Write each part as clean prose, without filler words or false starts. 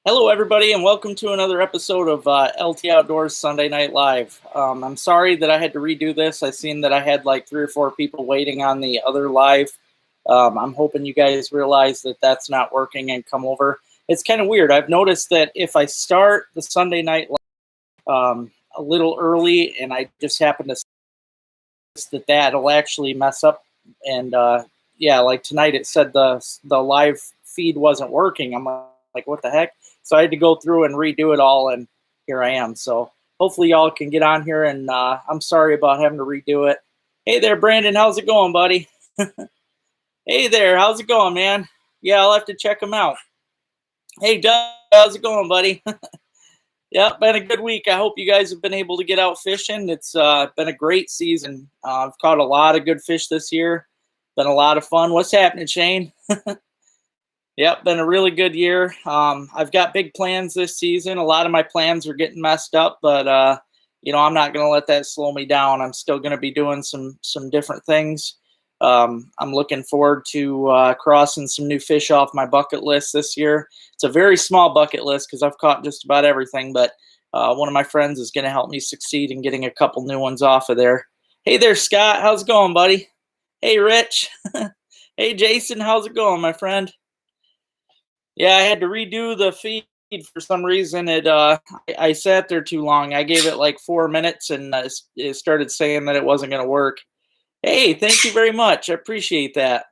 Hello, everybody, and welcome to another episode of LT Outdoors Sunday Night Live. I'm sorry that I had to redo this. I seen that I had like 3 or 4 people waiting on the other live. I'm hoping you guys realize that that's not working and come over. It's kind of weird. I've noticed that if I start the Sunday Night Live a little early and I just happen to that'll actually mess up. And yeah, like tonight it said the live feed wasn't working. I'm like, what the heck? So I had to go through and redo it all, and here I am. So hopefully y'all can get on here, and I'm sorry about having to redo it. Hey there, Brandon. How's it going, buddy? Hey there. How's it going, man? Yeah, I'll have to check them out. Hey, Doug. How's it going, buddy? Yeah, been a good week. I hope you guys have been able to get out fishing. It's been a great season. I've caught a lot of good fish this year. Been a lot of fun. What's happening, Shane? Yep, been a really good year. I've got big plans this season. A lot of my plans are getting messed up, but I'm not going to let that slow me down. I'm still going to be doing some different things. I'm looking forward to crossing some new fish off my bucket list this year. It's a very small bucket list because I've caught just about everything, but one of my friends is going to help me succeed in getting a couple new ones off of there. Hey there, Scott. How's it going, buddy? Hey, Rich. Hey, Jason. How's it going, my friend? Yeah, I had to redo the feed for some reason. I sat there too long. I gave it like 4 minutes, and it started saying that it wasn't going to work. Hey, thank you very much. I appreciate that.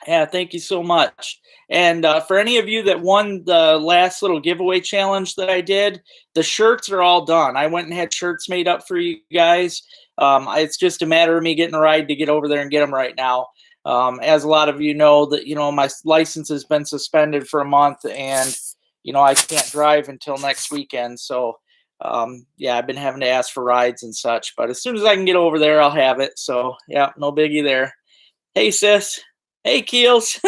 Yeah, thank you so much. And for any of you that won the last little giveaway challenge that I did, the shirts are all done. I went and had shirts made up for you guys. It's just a matter of me getting a ride to get over there and get them right now. As a lot of you know, that my license has been suspended for a month, and I can't drive until next weekend. So yeah, I've been having to ask for rides and such. But as soon as I can get over there, I'll have it. So yeah, no biggie there. Hey, sis. Hey, Keels.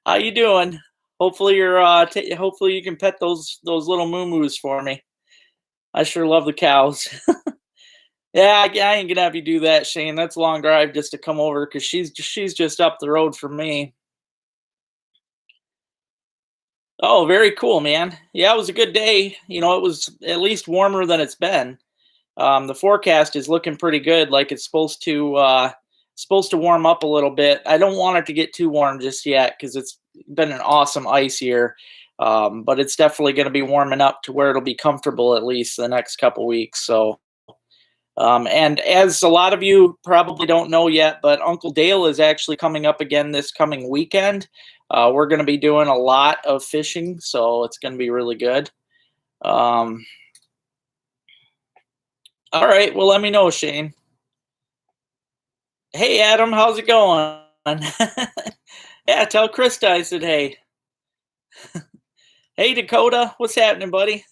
How you doing? Hopefully you're hopefully you can pet those little moo-moos for me. I sure love the cows. Yeah, I ain't gonna have you do that, Shane. That's a long drive just to come over because she's just up the road from me. Oh, very cool, man. Yeah, it was a good day. It was at least warmer than it's been. The forecast is looking pretty good. Like it's supposed to warm up a little bit. I don't want it to get too warm just yet because it's been an awesome ice year. But it's definitely going to be warming up to where it'll be comfortable at least the next couple weeks. So. And as a lot of you probably don't know yet, but Uncle Dale is actually coming up again this coming weekend. We're going to be doing a lot of fishing, so it's going to be really good. All right, well, let me know, Shane. Hey, Adam, how's it going? Yeah, tell Krista I said hey. Hey, Dakota, what's happening, buddy?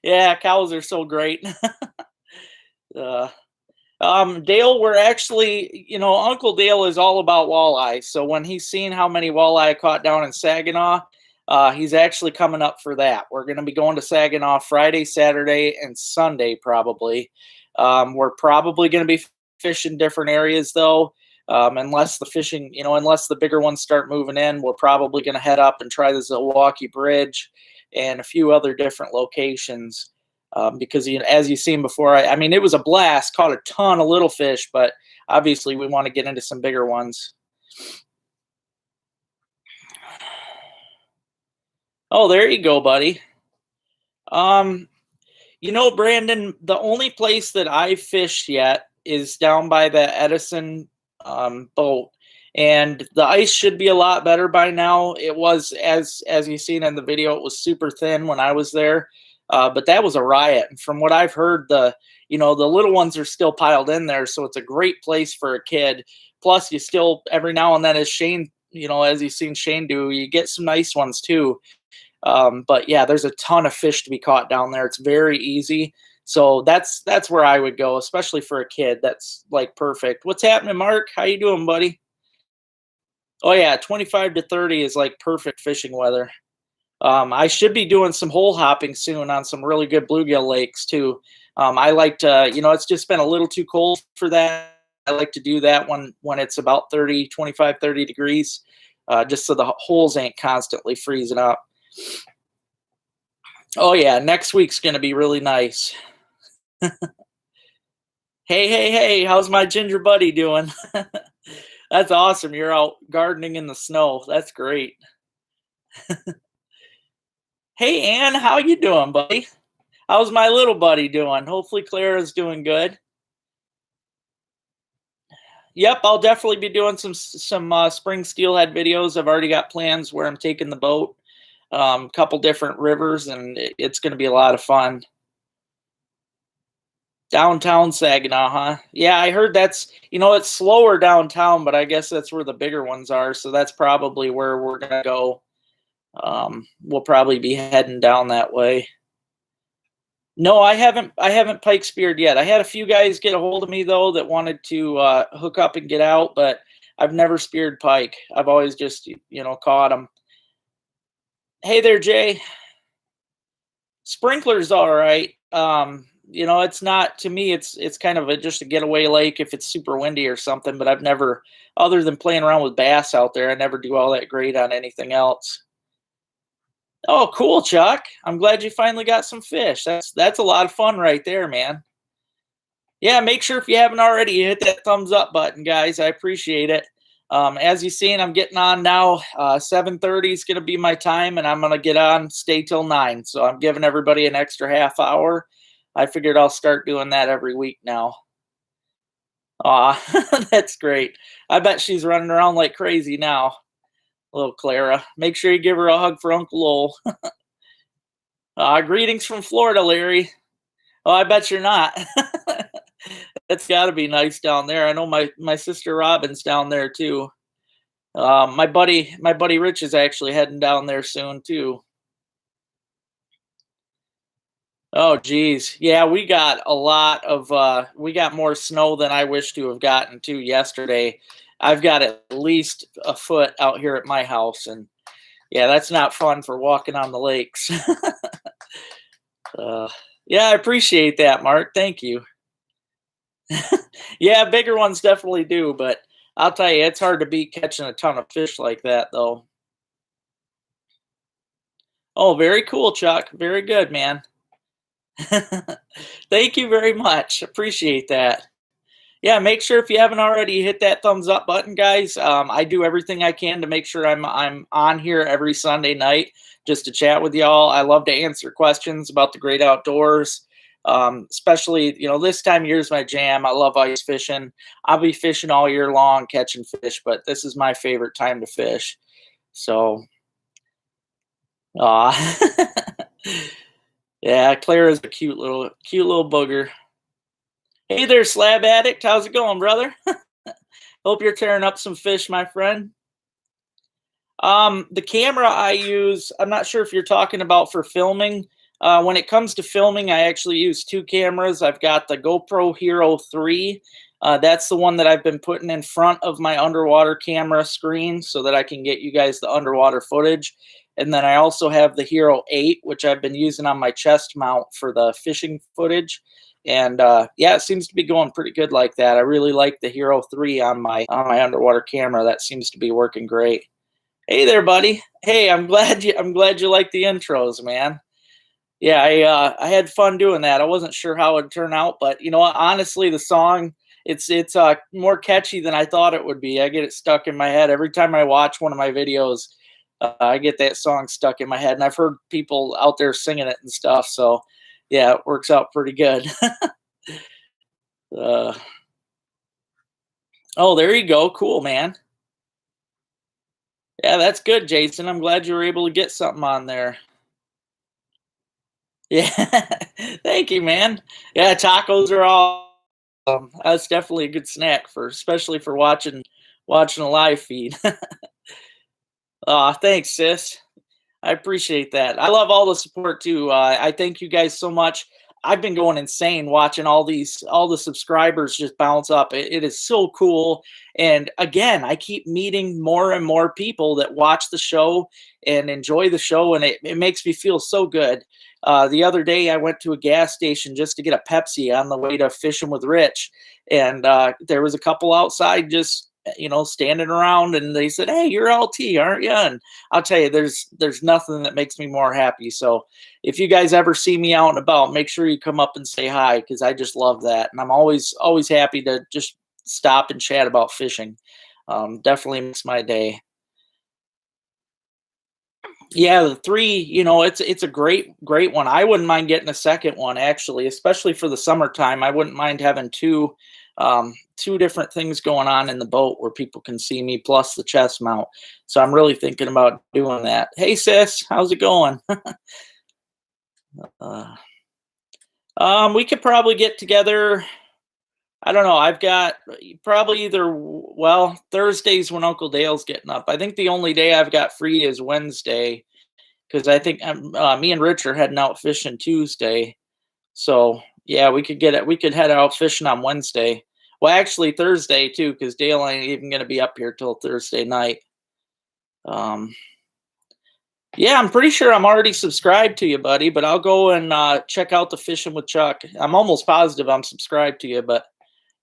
Yeah, cows are so great. Dale, we're actually, Uncle Dale is all about walleye. So when he's seen how many walleye I caught down in Saginaw, he's actually coming up for that. We're going to be going to Saginaw Friday, Saturday, and Sunday probably. We're probably going to be fishing different areas though. Unless the bigger ones start moving in, we're probably going to head up and try the Zilwaukee Bridge and a few other different locations. Because as you've seen before, I mean, it was a blast, caught a ton of little fish, but obviously we want to get into some bigger ones. Oh, there you go, buddy. Brandon, the only place that I've fished yet is down by the Edison boat, and the ice should be a lot better by now. It was, as you've seen in the video, it was super thin when I was there. But that was a riot. And from what I've heard, the little ones are still piled in there. So it's a great place for a kid. Plus you still, every now and then, as Shane, as you've seen Shane do, you get some nice ones too. But yeah, there's a ton of fish to be caught down there. It's very easy. So that's where I would go, especially for a kid. That's like perfect. What's happening, Mark? How you doing, buddy? Oh yeah, 25 to 30 is like perfect fishing weather. I should be doing some hole hopping soon on some really good bluegill lakes too. I like to, it's just been a little too cold for that. I like to do that when it's about 30 degrees. just so the holes ain't constantly freezing up. Oh yeah, next week's gonna be really nice. Hey, hey, hey, how's my ginger buddy doing? That's awesome. You're out gardening in the snow. That's great. Hey, Ann, how you doing, buddy? How's my little buddy doing? Hopefully Clara's doing good. Yep, I'll definitely be doing some spring steelhead videos. I've already got plans where I'm taking the boat, couple different rivers, and it's going to be a lot of fun. Downtown Saginaw, huh? Yeah, I heard that's, it's slower downtown, but I guess that's where the bigger ones are. So that's probably where we're going to go. We'll probably be heading down that way. No, I haven't pike speared yet. I had a few guys get a hold of me though that wanted to hook up and get out, but I've never speared pike. I've always just, caught them. Hey there, Jay. Sprinkler's all right. It's not, to me, it's kind of just a getaway lake if it's super windy or something, but I've never, other than playing around with bass out there, I never do all that great on anything else. Oh, cool, Chuck. I'm glad you finally got some fish. That's a lot of fun right there, man. Yeah, make sure if you haven't already, you hit that thumbs up button, guys. I appreciate it. As you've seen, I'm getting on now. 7:30 is going to be my time, and I'm going to get on, stay till 9. So I'm giving everybody an extra half hour. I figured I'll start doing that every week now. Aw, that's great. I bet she's running around like crazy now. Little Clara. Make sure you give her a hug for Uncle Lowell. Greetings from Florida, Larry. Oh, I bet you're not. It's got to be nice down there. I know my sister Robin's down there too. My buddy Rich is actually heading down there soon too. Oh geez, yeah, we got a lot of we got more snow than I wish to have gotten to yesterday. I've got at least a foot out here at my house, and yeah, that's not fun for walking on the lakes. Yeah, I appreciate that, Mark. Thank you. Yeah, bigger ones definitely do, but I'll tell you, it's hard to beat catching a ton of fish like that, though. Oh, very cool, Chuck. Very good, man. Thank you very much. Appreciate that. Yeah, make sure if you haven't already, hit that thumbs up button, guys. I do everything I can to make sure I'm on here every Sunday night just to chat with y'all. I love to answer questions about the great outdoors. Especially, this time of year is my jam. I love ice fishing. I'll be fishing all year long, catching fish, but this is my favorite time to fish. So, yeah, Clara's a cute little booger. Hey there, Slab Addict. How's it going, brother? Hope you're tearing up some fish, my friend. The camera I use, I'm not sure if you're talking about for filming. When it comes to filming, I actually use two cameras. I've got the GoPro Hero 3. That's the one that I've been putting in front of my underwater camera screen so that I can get you guys the underwater footage. And then I also have the Hero 8, which I've been using on my chest mount for the fishing footage. And yeah, it seems to be going pretty good like that. I really like the Hero 3 on my underwater camera. That seems to be working great. Hey there, buddy. Hey, I'm glad you like the intros, man. Yeah, I had fun doing that. I wasn't sure how it would turn out, but you know what? Honestly, the song it's more catchy than I thought it would be. I get it stuck in my head every time I watch one of my videos. I get that song stuck in my head, and I've heard people out there singing it and stuff. So yeah, it works out pretty good. Oh, there you go. Cool, man. Yeah, that's good, Jason. I'm glad you were able to get something on there. Yeah, thank you, man. Yeah, tacos are all. That's definitely a good snack especially for watching a live feed. Thanks, sis. I appreciate that. I love all the support too. I thank you guys so much. I've been going insane watching all the subscribers just bounce up. It is so cool. And again, I keep meeting more and more people that watch the show and enjoy the show, and it makes me feel so good. The other day, I went to a gas station just to get a Pepsi on the way to fishing with Rich, and there was a couple outside just standing around, and they said, "Hey, you're LT, aren't you?" And I'll tell you, there's nothing that makes me more happy. So if you guys ever see me out and about, make sure you come up and say hi, because I just love that, and I'm always happy to just stop and chat about fishing. Definitely makes my day. Yeah, the three, it's a great one. I wouldn't mind getting a second one, actually, especially for the summertime. I wouldn't mind having two different things going on in the boat where people can see me, plus the chest mount. So I'm really thinking about doing that. Hey sis, how's it going? uh, we could probably get together. I don't know. I've got probably well, Thursdays when Uncle Dale's getting up. I think the only day I've got free is Wednesday, because I think me and Rich are heading out fishing Tuesday. So yeah, we could get it. We could head out fishing on Wednesday. Well, actually Thursday too, because Dale ain't even gonna be up here till Thursday night. Um, yeah, I'm pretty sure I'm already subscribed to you, buddy. But I'll go and check out the Fishing with Chuck. I'm almost positive I'm subscribed to you, but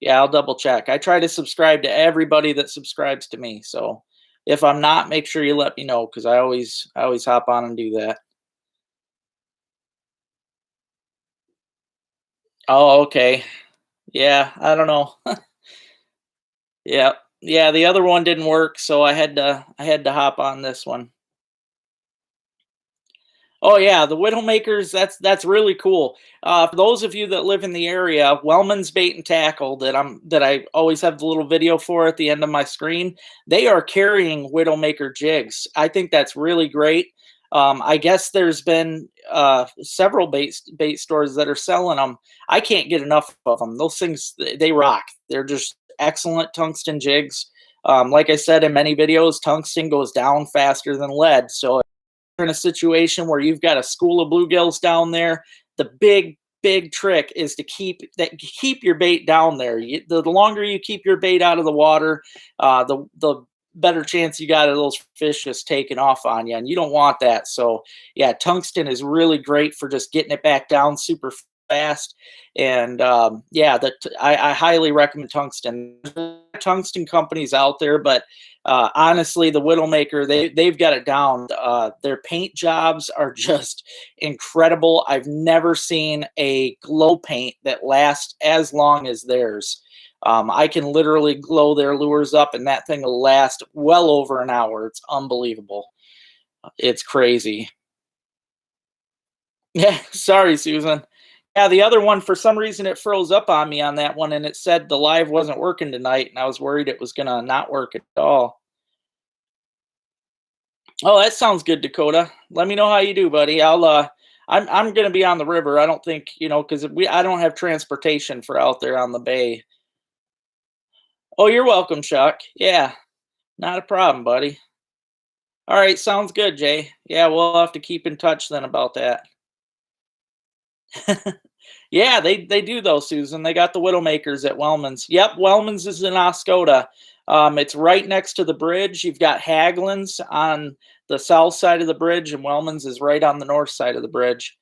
yeah, I'll double check. I try to subscribe to everybody that subscribes to me. So if I'm not, make sure you let me know, because I always hop on and do that. Oh, okay. Yeah, I don't know. Yeah. Yeah, the other one didn't work, so I had to hop on this one. Oh yeah, the Widowmakers, that's really cool. For those of you that live in the area, Wellman's Bait and Tackle, that I always have the little video for at the end of my screen, they are carrying Widowmaker jigs. I think that's really great. I guess there's been several bait stores that are selling them. I can't get enough of them. Those things, they rock. They're just excellent tungsten jigs. Like I said in many videos, tungsten goes down faster than lead, so in a situation where you've got a school of bluegills down there, the big trick is to keep your bait down there. The longer you keep your bait out of the water, the better chance you got of those fish just taking off on you, and you don't want that. So yeah, tungsten is really great for just getting it back down super fast. And yeah, I highly recommend tungsten. Tungsten companies out there, but honestly, the Widowmaker, they've got it down. Their paint jobs are just incredible. I've never seen a glow paint that lasts as long as theirs. I can literally glow their lures up, and that thing will last well over an hour. It's unbelievable. It's crazy. Yeah, sorry, Susan. Yeah, the other one, for some reason, it froze up on me on that one, and it said the live wasn't working tonight, and I was worried it was gonna not work at all. Oh, that sounds good, Dakota. Let me know how you do, buddy. I'm gonna be on the river. I don't think, because I don't have transportation for out there on the bay. Oh, you're welcome, Chuck. Yeah, not a problem, buddy. All right, sounds good, Jay. Yeah, we'll have to keep in touch then about that. Yeah, they do though, Susan. They got the Widowmakers at Wellman's. Yep, Wellman's is in Oscoda. It's right next to the bridge. You've got Haglin's on the south side of the bridge, and Wellman's is right on the north side of the bridge.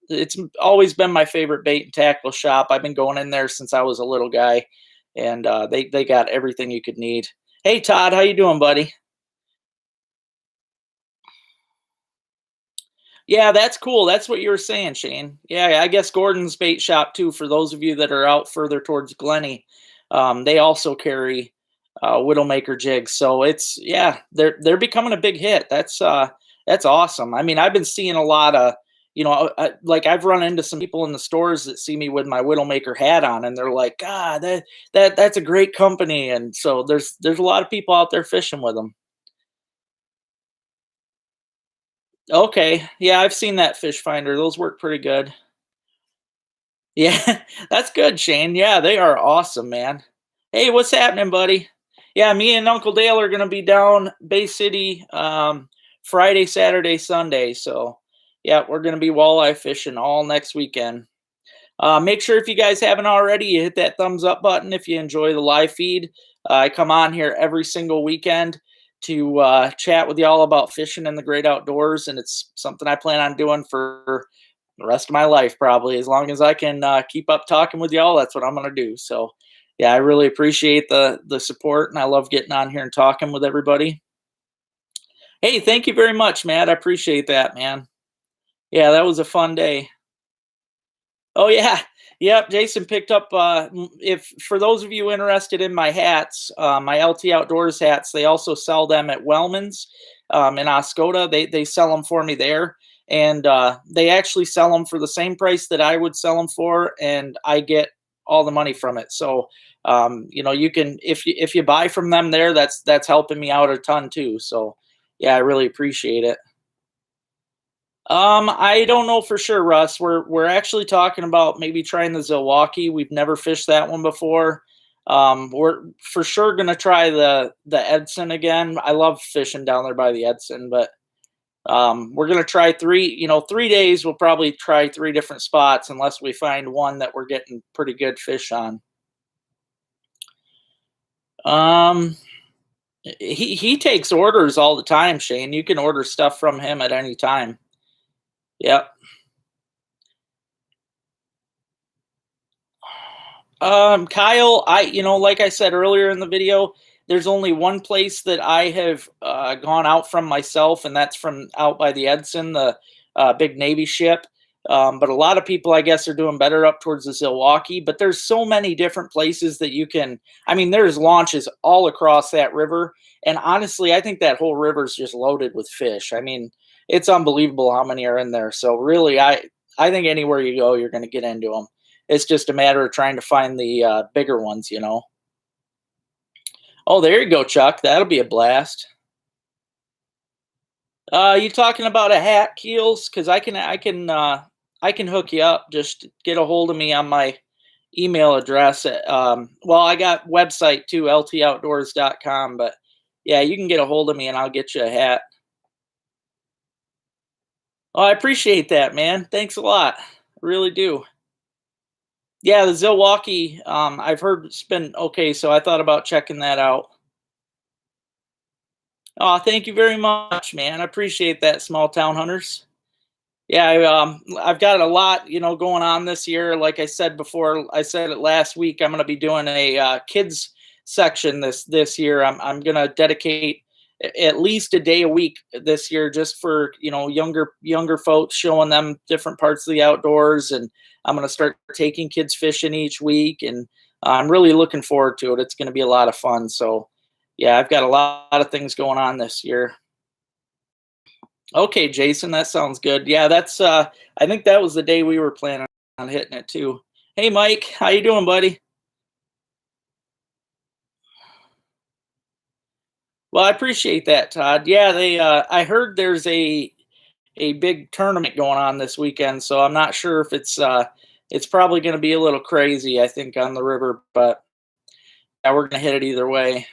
It's always been my favorite bait and tackle shop. I've been going in there since I was a little guy, and they got everything you could need. Hey Todd, how you doing, buddy? Yeah, that's cool. That's what you were saying, Shane. Yeah, I guess Gordon's bait shop too. For those of you that are out further towards Glenny, they also carry Widowmaker jigs. So it's, yeah, they're becoming a big hit. That's awesome. I mean, I've been seeing a lot of, like I've run into some people in the stores that see me with my Widowmaker hat on, and they're like, "God, that's a great company." And so there's a lot of people out there fishing with them. Okay, yeah, I've seen that fish finder. Those work pretty good. Yeah, that's good, Shane. Yeah, they are awesome, man. Hey, what's happening, buddy? Yeah, me and Uncle Dale are gonna be down Bay City Friday, Saturday, Sunday. So yeah, we're gonna be walleye fishing all next weekend. Make sure, if you guys haven't already, you hit that thumbs up button if you enjoy the live feed. I come on here every single weekend to chat with y'all about fishing in the great outdoors, and it's something I plan on doing for the rest of my life, probably. As long as I can keep up talking with y'all, that's what I'm going to do. So, Yeah, I really appreciate the support, and I love getting on here and talking with everybody. Hey, thank you very much, Matt. I appreciate that, man. Yeah, that was a fun day. Oh yeah, yep. Jason picked up. If for those of you interested in my hats, my LT Outdoors hats, they also sell them at Wellman's in Oscoda. They sell them for me there, and they actually sell them for the same price that I would sell them for, and I get all the money from it. So you can if you buy from them there, that's helping me out a ton too. So yeah, I really appreciate it. I don't know for sure, Russ. We're actually talking about maybe trying the Zilwaukee. We've never fished that one before. We're for sure gonna try the Edson again. I love fishing down there by the Edson, but we're gonna try 3 days. We'll probably try three different spots unless we find one that we're getting pretty good fish on. Um, he takes orders all the time, Shane. You can order stuff from him at any time. Yep. Kyle, like I said earlier in the video, there's only one place that I have gone out from myself, and that's from out by the Edson, the big Navy ship. But a lot of people, I guess, are doing better up towards the Zilwaukee. But there's so many different places that you can. I mean, there's launches all across that river, and honestly, I think that whole river is just loaded with fish. I mean, it's unbelievable how many are in there. So really, I think anywhere you go, you're going to get into them. It's just a matter of trying to find the bigger ones. Oh, there you go, Chuck. That'll be a blast. You talking about a hat, Keels? Because I can hook you up. Just get a hold of me on my email address. Well, I got website too, LToutdoors.com. But yeah, you can get a hold of me and I'll get you a hat. Oh, I appreciate that, man. Thanks a lot. I really do. Yeah, the Zilwaukee, I've heard it's been okay, so I thought about checking that out. Oh, thank you very much, man. I appreciate that, small town hunters. Yeah, I've got a lot, going on this year. Like I said before, I said it last week. I'm going to be doing a kids section this year. I'm going to dedicate at least a day a week this year just for younger folks, showing them different parts of the outdoors. And I'm going to start taking kids fishing each week, and I'm really looking forward to it. It's going to be a lot of fun. So yeah, I've got a lot of things going on this year. Okay, Jason, that sounds good. Yeah, that's I think that was the day we were planning on hitting it too. Hey Mike, how you doing, buddy? Well, I appreciate that, Todd. Yeah, they I heard there's a big tournament going on this weekend, so I'm not sure if it's probably going to be a little crazy, I think, on the river, but yeah, we're going to hit it either way.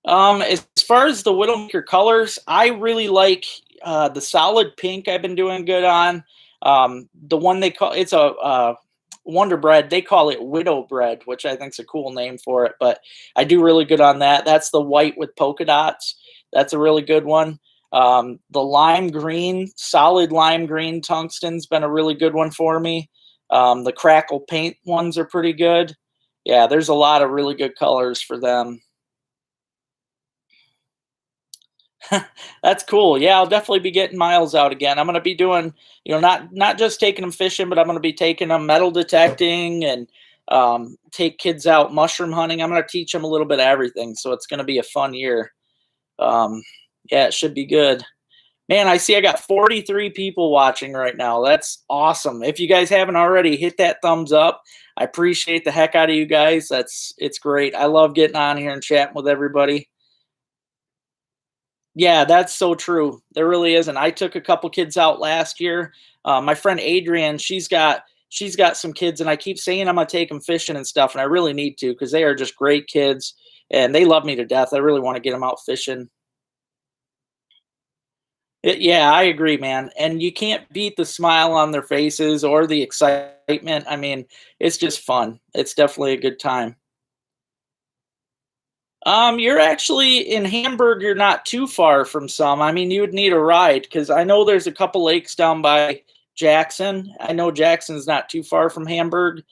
As far as the Widowmaker colors, I really like the solid pink. I've been doing good on. The one they call it's a Wonder Bread. They call it Widow Bread, which I think is a cool name for it. But I do really good on that. That's the white with polka dots. That's a really good one. The lime green, solid lime green tungsten's been a really good one for me. The crackle paint ones are pretty good. Yeah, there's a lot of really good colors for them. That's cool. Yeah, I'll definitely be getting Miles out again. I'm going to be doing, not just taking them fishing, but I'm going to be taking them metal detecting and take kids out mushroom hunting. I'm going to teach them a little bit of everything. So it's going to be a fun year. Um, yeah, it should be good. Man, I see I got 43 people watching right now. That's awesome. If you guys haven't already, hit that thumbs up. I appreciate the heck out of you guys. It's great. I love getting on here and chatting with everybody. Yeah, that's so true. There really isn't. I took a couple kids out last year. My friend Adrian, she's got some kids, and I keep saying I'm gonna take them fishing and stuff, and I really need to because they are just great kids, and they love me to death. I really want to get them out fishing. Yeah, I agree, man. And you can't beat the smile on their faces or the excitement. I mean, it's just fun. It's definitely a good time. You're actually in Hamburg. You're not too far from some. I mean, you would need a ride because I know there's a couple lakes down by Jackson. I know Jackson's not too far from Hamburg.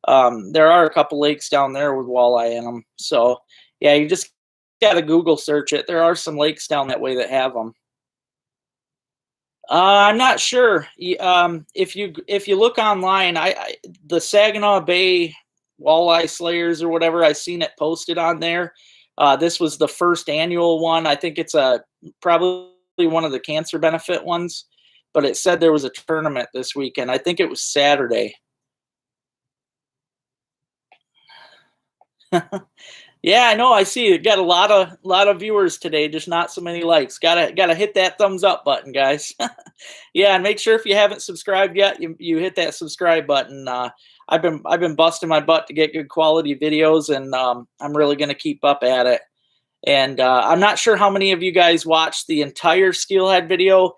There are a couple lakes down there with walleye in them. So yeah, you just gotta Google search it. There are some lakes down that way that have them. I'm not sure. If you look online, the Saginaw Bay Walleye Slayers or whatever, I seen it posted on there. This was the first annual one. I think it's a probably one of the cancer benefit ones, but it said there was a tournament this weekend. I think it was Saturday. Yeah, I know. I see you got a lot of viewers today, just not so many likes. Gotta hit that thumbs up button, guys. Yeah, and make sure if you haven't subscribed yet, you hit that subscribe button. I've been busting my butt to get good quality videos, and I'm really gonna keep up at it. And I'm not sure how many of you guys watched the entire steelhead video,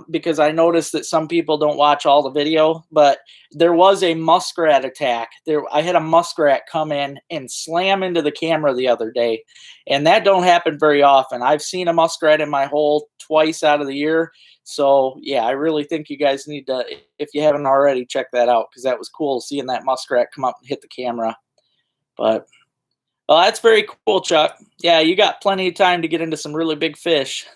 because I noticed that some people don't watch all the video. But there was a muskrat attack. I had a muskrat come in and slam into the camera the other day, and that don't happen very often. I've seen a muskrat in my hole twice out of the year. So yeah, I really think you guys need to, if you haven't already, check that out, because that was cool seeing that muskrat come up and hit the camera. But well, that's very cool, Chuck. Yeah, you got plenty of time to get into some really big fish.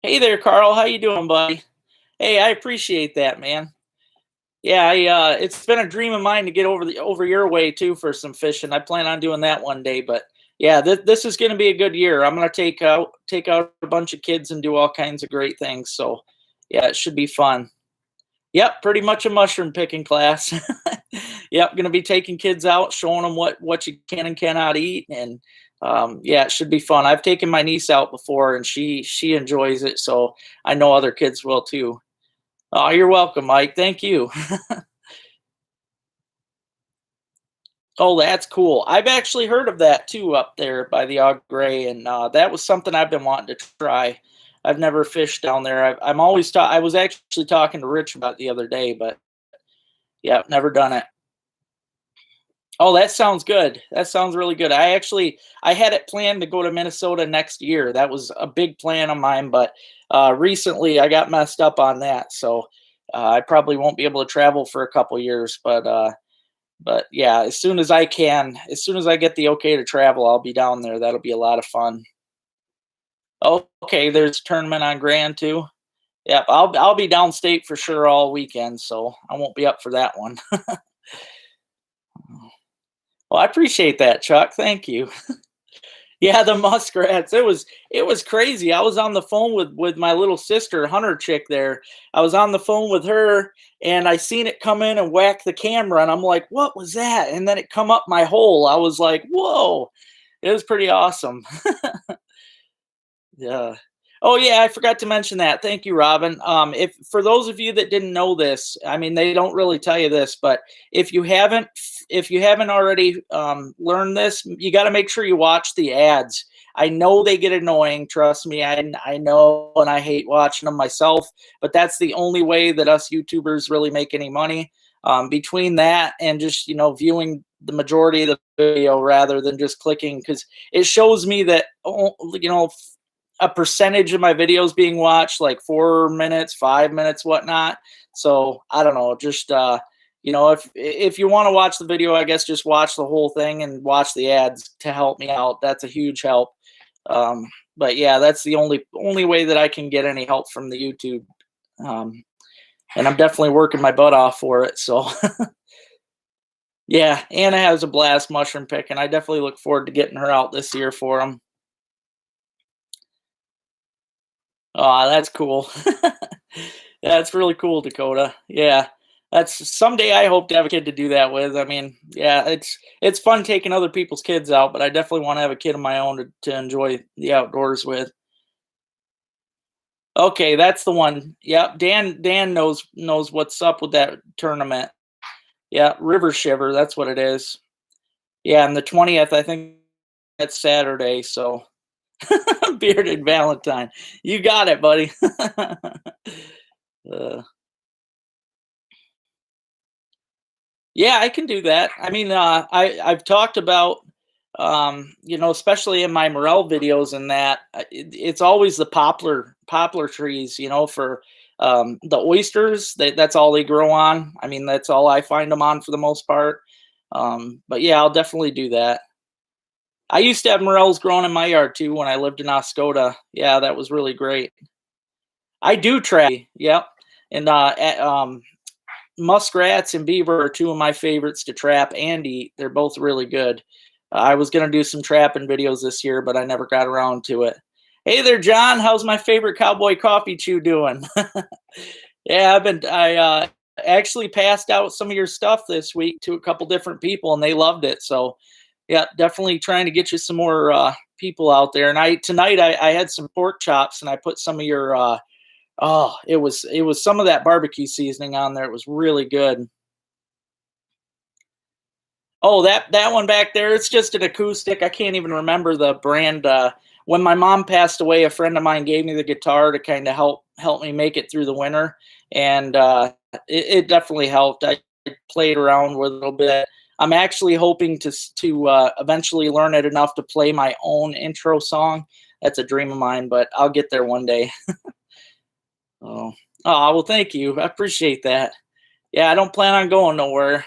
Hey there, Carl. How you doing, buddy? Hey, I appreciate that, man. Yeah, it's been a dream of mine to get over your way too for some fishing. I plan on doing that one day, but yeah, this is going to be a good year. I'm going to take out a bunch of kids and do all kinds of great things. So, yeah, it should be fun. Yep, pretty much a mushroom picking class. Yep, gonna be taking kids out, showing them what you can and cannot eat, and yeah, it should be fun. I've taken my niece out before, and she enjoys it, so I know other kids will too. Oh, you're welcome, Mike. Thank you. Oh, that's cool. I've actually heard of that too up there by the Au Gray, and that was something I've been wanting to try. I've never fished down there. I'm always I was actually talking to Rich about it the other day, but yeah, never done it. Oh, that sounds good. That sounds really good. I had it planned to go to Minnesota next year. That was a big plan of mine, but recently I got messed up on that, so I probably won't be able to travel for a couple years. But yeah, as soon as I can, as soon as I get the okay to travel, I'll be down there. That'll be a lot of fun. Oh, okay, there's a tournament on Grand too. Yep, I'll be downstate for sure all weekend, so I won't be up for that one. Well, I appreciate that, Chuck. Thank you. Yeah, the muskrats. It was crazy. I was on the phone with my little sister, Hunter chick there. I was on the phone with her, and I seen it come in and whack the camera, and I'm like, "What was that?" And then it come up my hole. I was like, "Whoa!" It was pretty awesome. Yeah. Oh yeah, I forgot to mention that. Thank you, Robin. If for those of you that didn't know this, I mean they don't really tell you this, but if you haven't if you haven't already learned this, you got to make sure you watch the ads. I know they get annoying. Trust me, I know, and I hate watching them myself. But that's the only way that us YouTubers really make any money. Between that and just viewing the majority of the video rather than just clicking, because it shows me that a percentage of my videos being watched, like 4 minutes, 5 minutes, whatnot. So I don't know, just if you want to watch the video, I guess just watch the whole thing and watch the ads to help me out. That's a huge help. But yeah, that's the only way that I can get any help from the YouTube. Um, and I'm definitely working my butt off for it. So yeah, Anna has a blast mushroom picking. I definitely look forward to getting her out this year for them. Oh, that's cool. That's really cool, Dakota. Yeah. That's someday I hope to have a kid to do that with. I mean, yeah, it's fun taking other people's kids out, but I definitely want to have a kid of my own to enjoy the outdoors with. Okay, that's the one. Yep, Dan knows what's up with that tournament. Yeah, River Shiver, that's what it is. Yeah, and the 20th, I think that's Saturday, so bearded Valentine. You got it, buddy. uh, Yeah, I can do that. I mean, I've talked about, especially in my morel videos and that it's always the poplar trees, for The oysters, that's all they grow on. I mean, that's all I find them on for the most part. But yeah, I'll definitely do that. I used to have morels growing in my yard too when I lived in Oscoda. Yeah, that was really great. I do trap. Yep. And muskrats and beaver are two of my favorites to trap and eat. They're both really good. I was gonna do some trapping videos this year, but I never got around to it. Hey there, John. How's my favorite cowboy coffee chew doing? Yeah, I actually passed out some of your stuff this week to a couple different people and they loved it. So yeah, definitely trying to get you some more people out there. And I tonight I had some pork chops and I put some of your oh, it was some of that barbecue seasoning on there. It was really good. Oh, that one back there, it's just an acoustic. I can't even remember the brand. When my mom passed away, a friend of mine gave me the guitar to kind of help me make it through the winter, and it definitely helped. I played around with it a little bit. I'm actually hoping to eventually learn it enough to play my own intro song. That's a dream of mine, but I'll get there one day. Oh, oh well, thank you. I appreciate that. Yeah, I don't plan on going nowhere.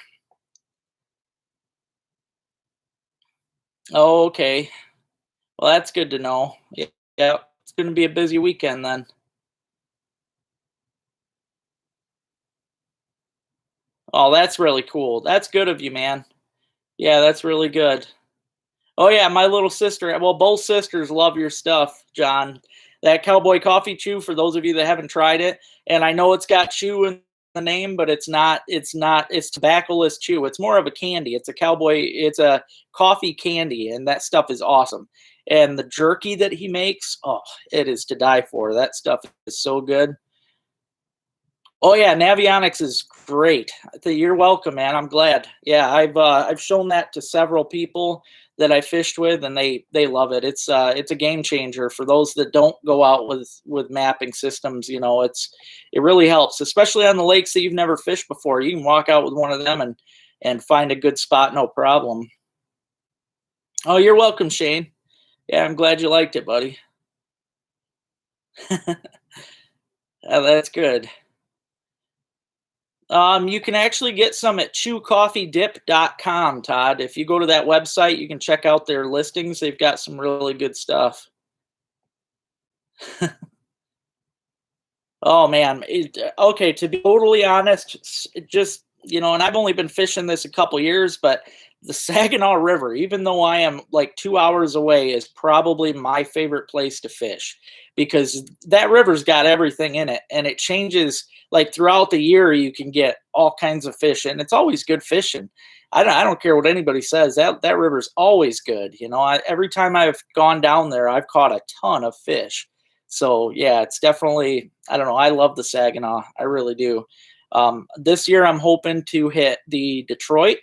Oh, okay. Well, that's good to know. Yeah, it's going to be a busy weekend then. Oh, that's really cool. That's good of you, man. Yeah, that's really good. Oh yeah, my little sister. Well, both sisters love your stuff, John. That cowboy coffee chew. For those of you that haven't tried it, and I know it's got chew in the name, but it's not. It's not. It's tobaccoless chew. It's more of a candy. It's a cowboy. It's a coffee candy, and that stuff is awesome. And the jerky that he makes, oh, it is to die for. That stuff is so good. Oh yeah, Navionics is great. You're welcome, man. I'm glad. Yeah, I've shown that to several people that I fished with, and they love it. It's a game changer for those that don't go out with mapping systems. You know, it really helps, especially on the lakes that you've never fished before. You can walk out with one of them and find a good spot, no problem. Oh, you're welcome, Shane. Yeah, I'm glad you liked it, buddy. That's good. You can actually get some at chewcoffeedip.com, Todd. If you go to that website, you can check out their listings. They've got some really good stuff. Oh man, okay. To be totally honest, just and I've only been fishing this a couple years, but the Saginaw River, even though I am like 2 hours away, is probably my favorite place to fish because that river's got everything in it, and it changes like throughout the year. You can get all kinds of fish, and it's always good fishing. I don't care what anybody says. That river's always good. Every time I've gone down there, I've caught a ton of fish. So yeah, it's definitely, I don't know. I love the Saginaw. I really do. This year I'm hoping to hit the Detroit.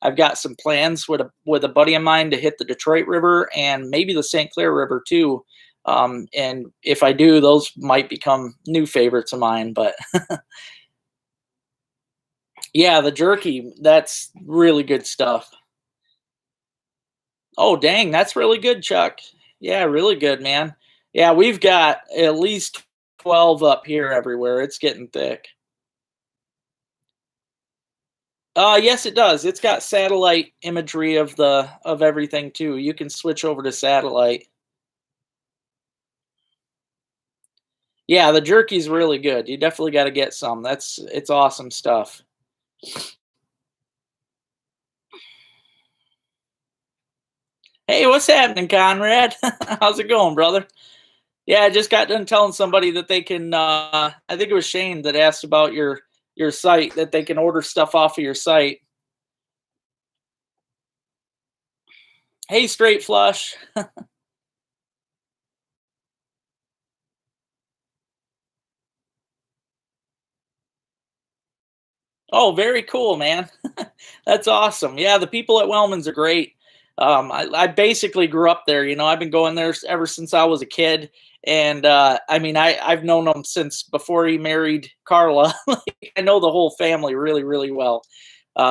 I've got some plans with a buddy of mine to hit the Detroit River and maybe the St. Clair River too. And if I do, those might become new favorites of mine. But yeah, the jerky, that's really good stuff. Oh, dang, that's really good, Chuck. Yeah, really good, man. Yeah, we've got at least 12 up here everywhere. It's getting thick. Yes, it does. It's got satellite imagery of everything too. You can switch over to satellite. Yeah, the jerky's really good. You definitely got to get some. It's awesome stuff. Hey, what's happening, Conrad? How's it going, brother? Yeah, I just got done telling somebody that they can. I think it was Shane that asked about your site that they can order stuff off of your site. Hey, Straight Flush. Oh, very cool, man. That's awesome. Yeah, the people at Wellman's are great. I basically grew up there. I've been going there ever since I was a kid, and I mean, I've known him since before he married Carla. Like, I know the whole family really, really well.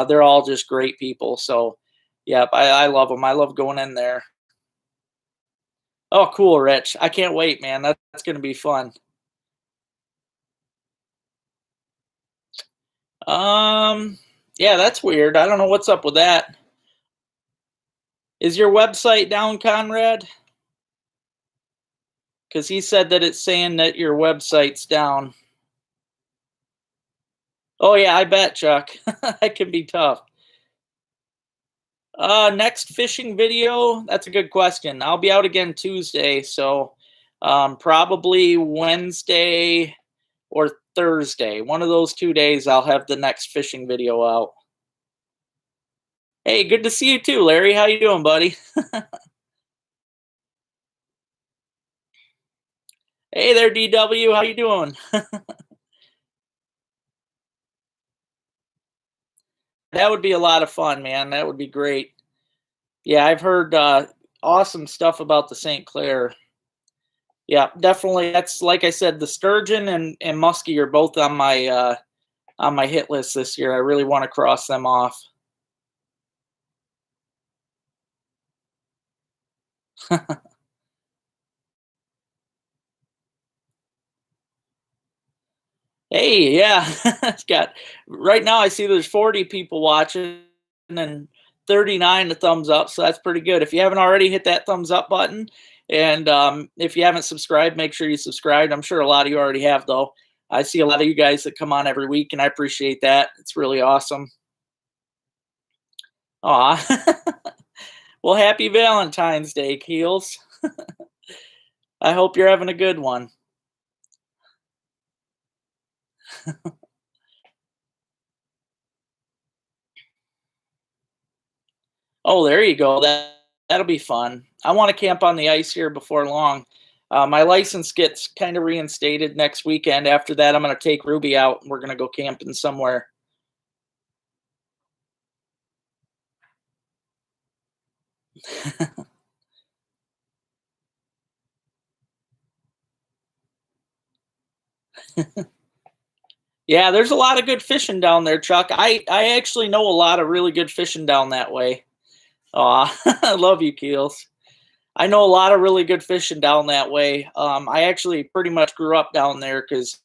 They're all just great people. So, yeah, I love them. I love going in there. Oh, cool, Rich. I can't wait, man. That's going to be fun. Yeah, that's weird. I don't know what's up with that. Is your website down, Conrad? Because he said that it's saying that your website's down. Oh yeah, I bet, Chuck. That can be tough. Next fishing video. That's a good question. I'll be out again Tuesday, so probably Wednesday or Thursday. One of those 2 days, I'll have the next fishing video out. Hey, good to see you too, Larry. How you doing, buddy? Hey there, DW. How you doing? That would be a lot of fun, man. That would be great. Yeah, I've heard awesome stuff about the St. Clair. Yeah, definitely. That's like I said, the sturgeon and muskie are both on my hit list this year. I really want to cross them off. Hey, yeah, it's got right now. I see there's 40 people watching and 39 the thumbs up, so that's pretty good. If you haven't already, hit that thumbs up button, and if you haven't subscribed, make sure you subscribe. I'm sure a lot of you already have, though. I see a lot of you guys that come on every week, and I appreciate that. It's really awesome. Aw. Well, happy Valentine's Day, Keels. I hope you're having a good one. Oh, there you go. That'll be fun. I want to camp on the ice here before long. My license gets kind of reinstated next weekend. After that, I'm going to take Ruby out and we're going to go camping somewhere. Yeah, there's a lot of good fishing down there, Chuck. I actually know a lot of really good fishing down that way. Aw, I love you, Keels. I know a lot of really good fishing down that way. I actually pretty much grew up down there because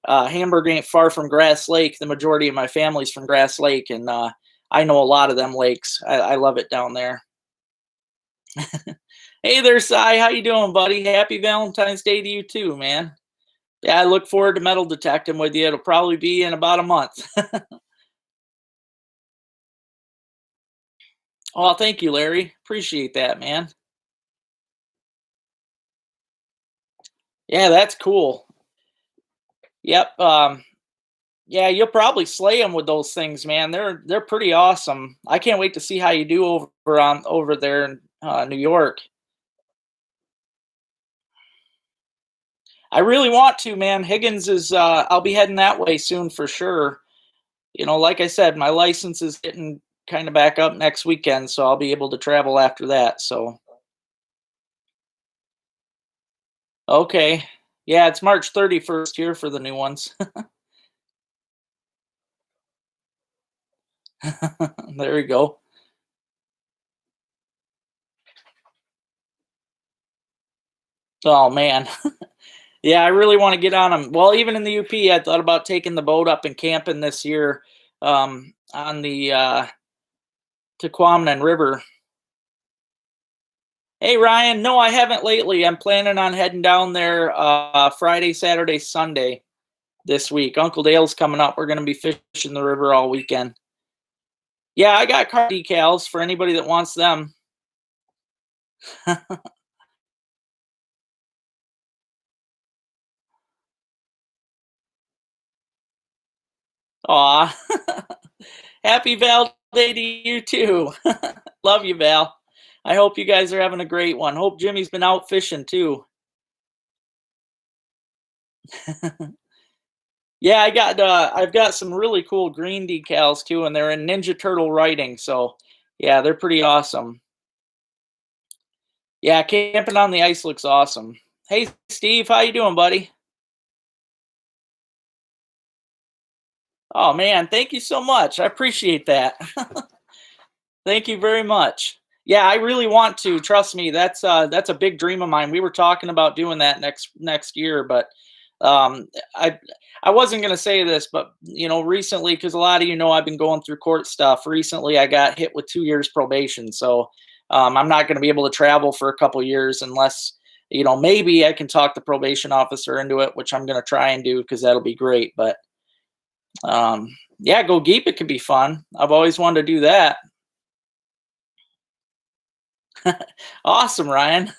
Hamburg ain't far from Grass Lake. The majority of my family's from Grass Lake, and I know a lot of them lakes. I love it down there. Hey there, Cy. How you doing, buddy? Happy Valentine's Day to you too, man. Yeah, I look forward to metal detecting with you. It'll probably be in about a month. Oh, thank you, Larry. Appreciate that, man. Yeah, that's cool. Yep. Yeah, you'll probably slay them with those things, man. They're pretty awesome. I can't wait to see how you do over there in New York. I really want to, man. Higgins is. I'll be heading that way soon for sure. You know, like I said, my license is getting kind of back up next weekend, so I'll be able to travel after that. So okay, yeah, it's March 31st here for the new ones. There you go. Oh man, yeah, I really want to get on them. Well, even in the UP, I thought about taking the boat up and camping this year on the Tequamanon River. Hey Ryan, no, I haven't lately. I'm planning on heading down there Friday, Saturday, Sunday this week. Uncle Dale's coming up. We're going to be fishing the river all weekend. Yeah, I got car decals for anybody that wants them. Aw. Happy Val Day to you too. Love you, Val. I hope you guys are having a great one. Hope Jimmy's been out fishing too. Yeah, I've got some really cool green decals too, and they're in Ninja Turtle writing. So yeah, they're pretty awesome. Yeah, camping on the ice looks awesome. Hey Steve, how you doing, buddy? Oh man, thank you so much. I appreciate that. Thank you very much. Yeah, I really want to. Trust me, that's a big dream of mine. We were talking about doing that next year, but Um, I I wasn't gonna say this, but recently, because a lot of I've been going through court stuff. Recently, I got hit with 2 years probation, so I'm not gonna be able to travel for a couple years unless maybe I can talk the probation officer into it, which I'm gonna try and do because that'll be great. But yeah, go Geep it could be fun. I've always wanted to do that. Awesome, Ryan.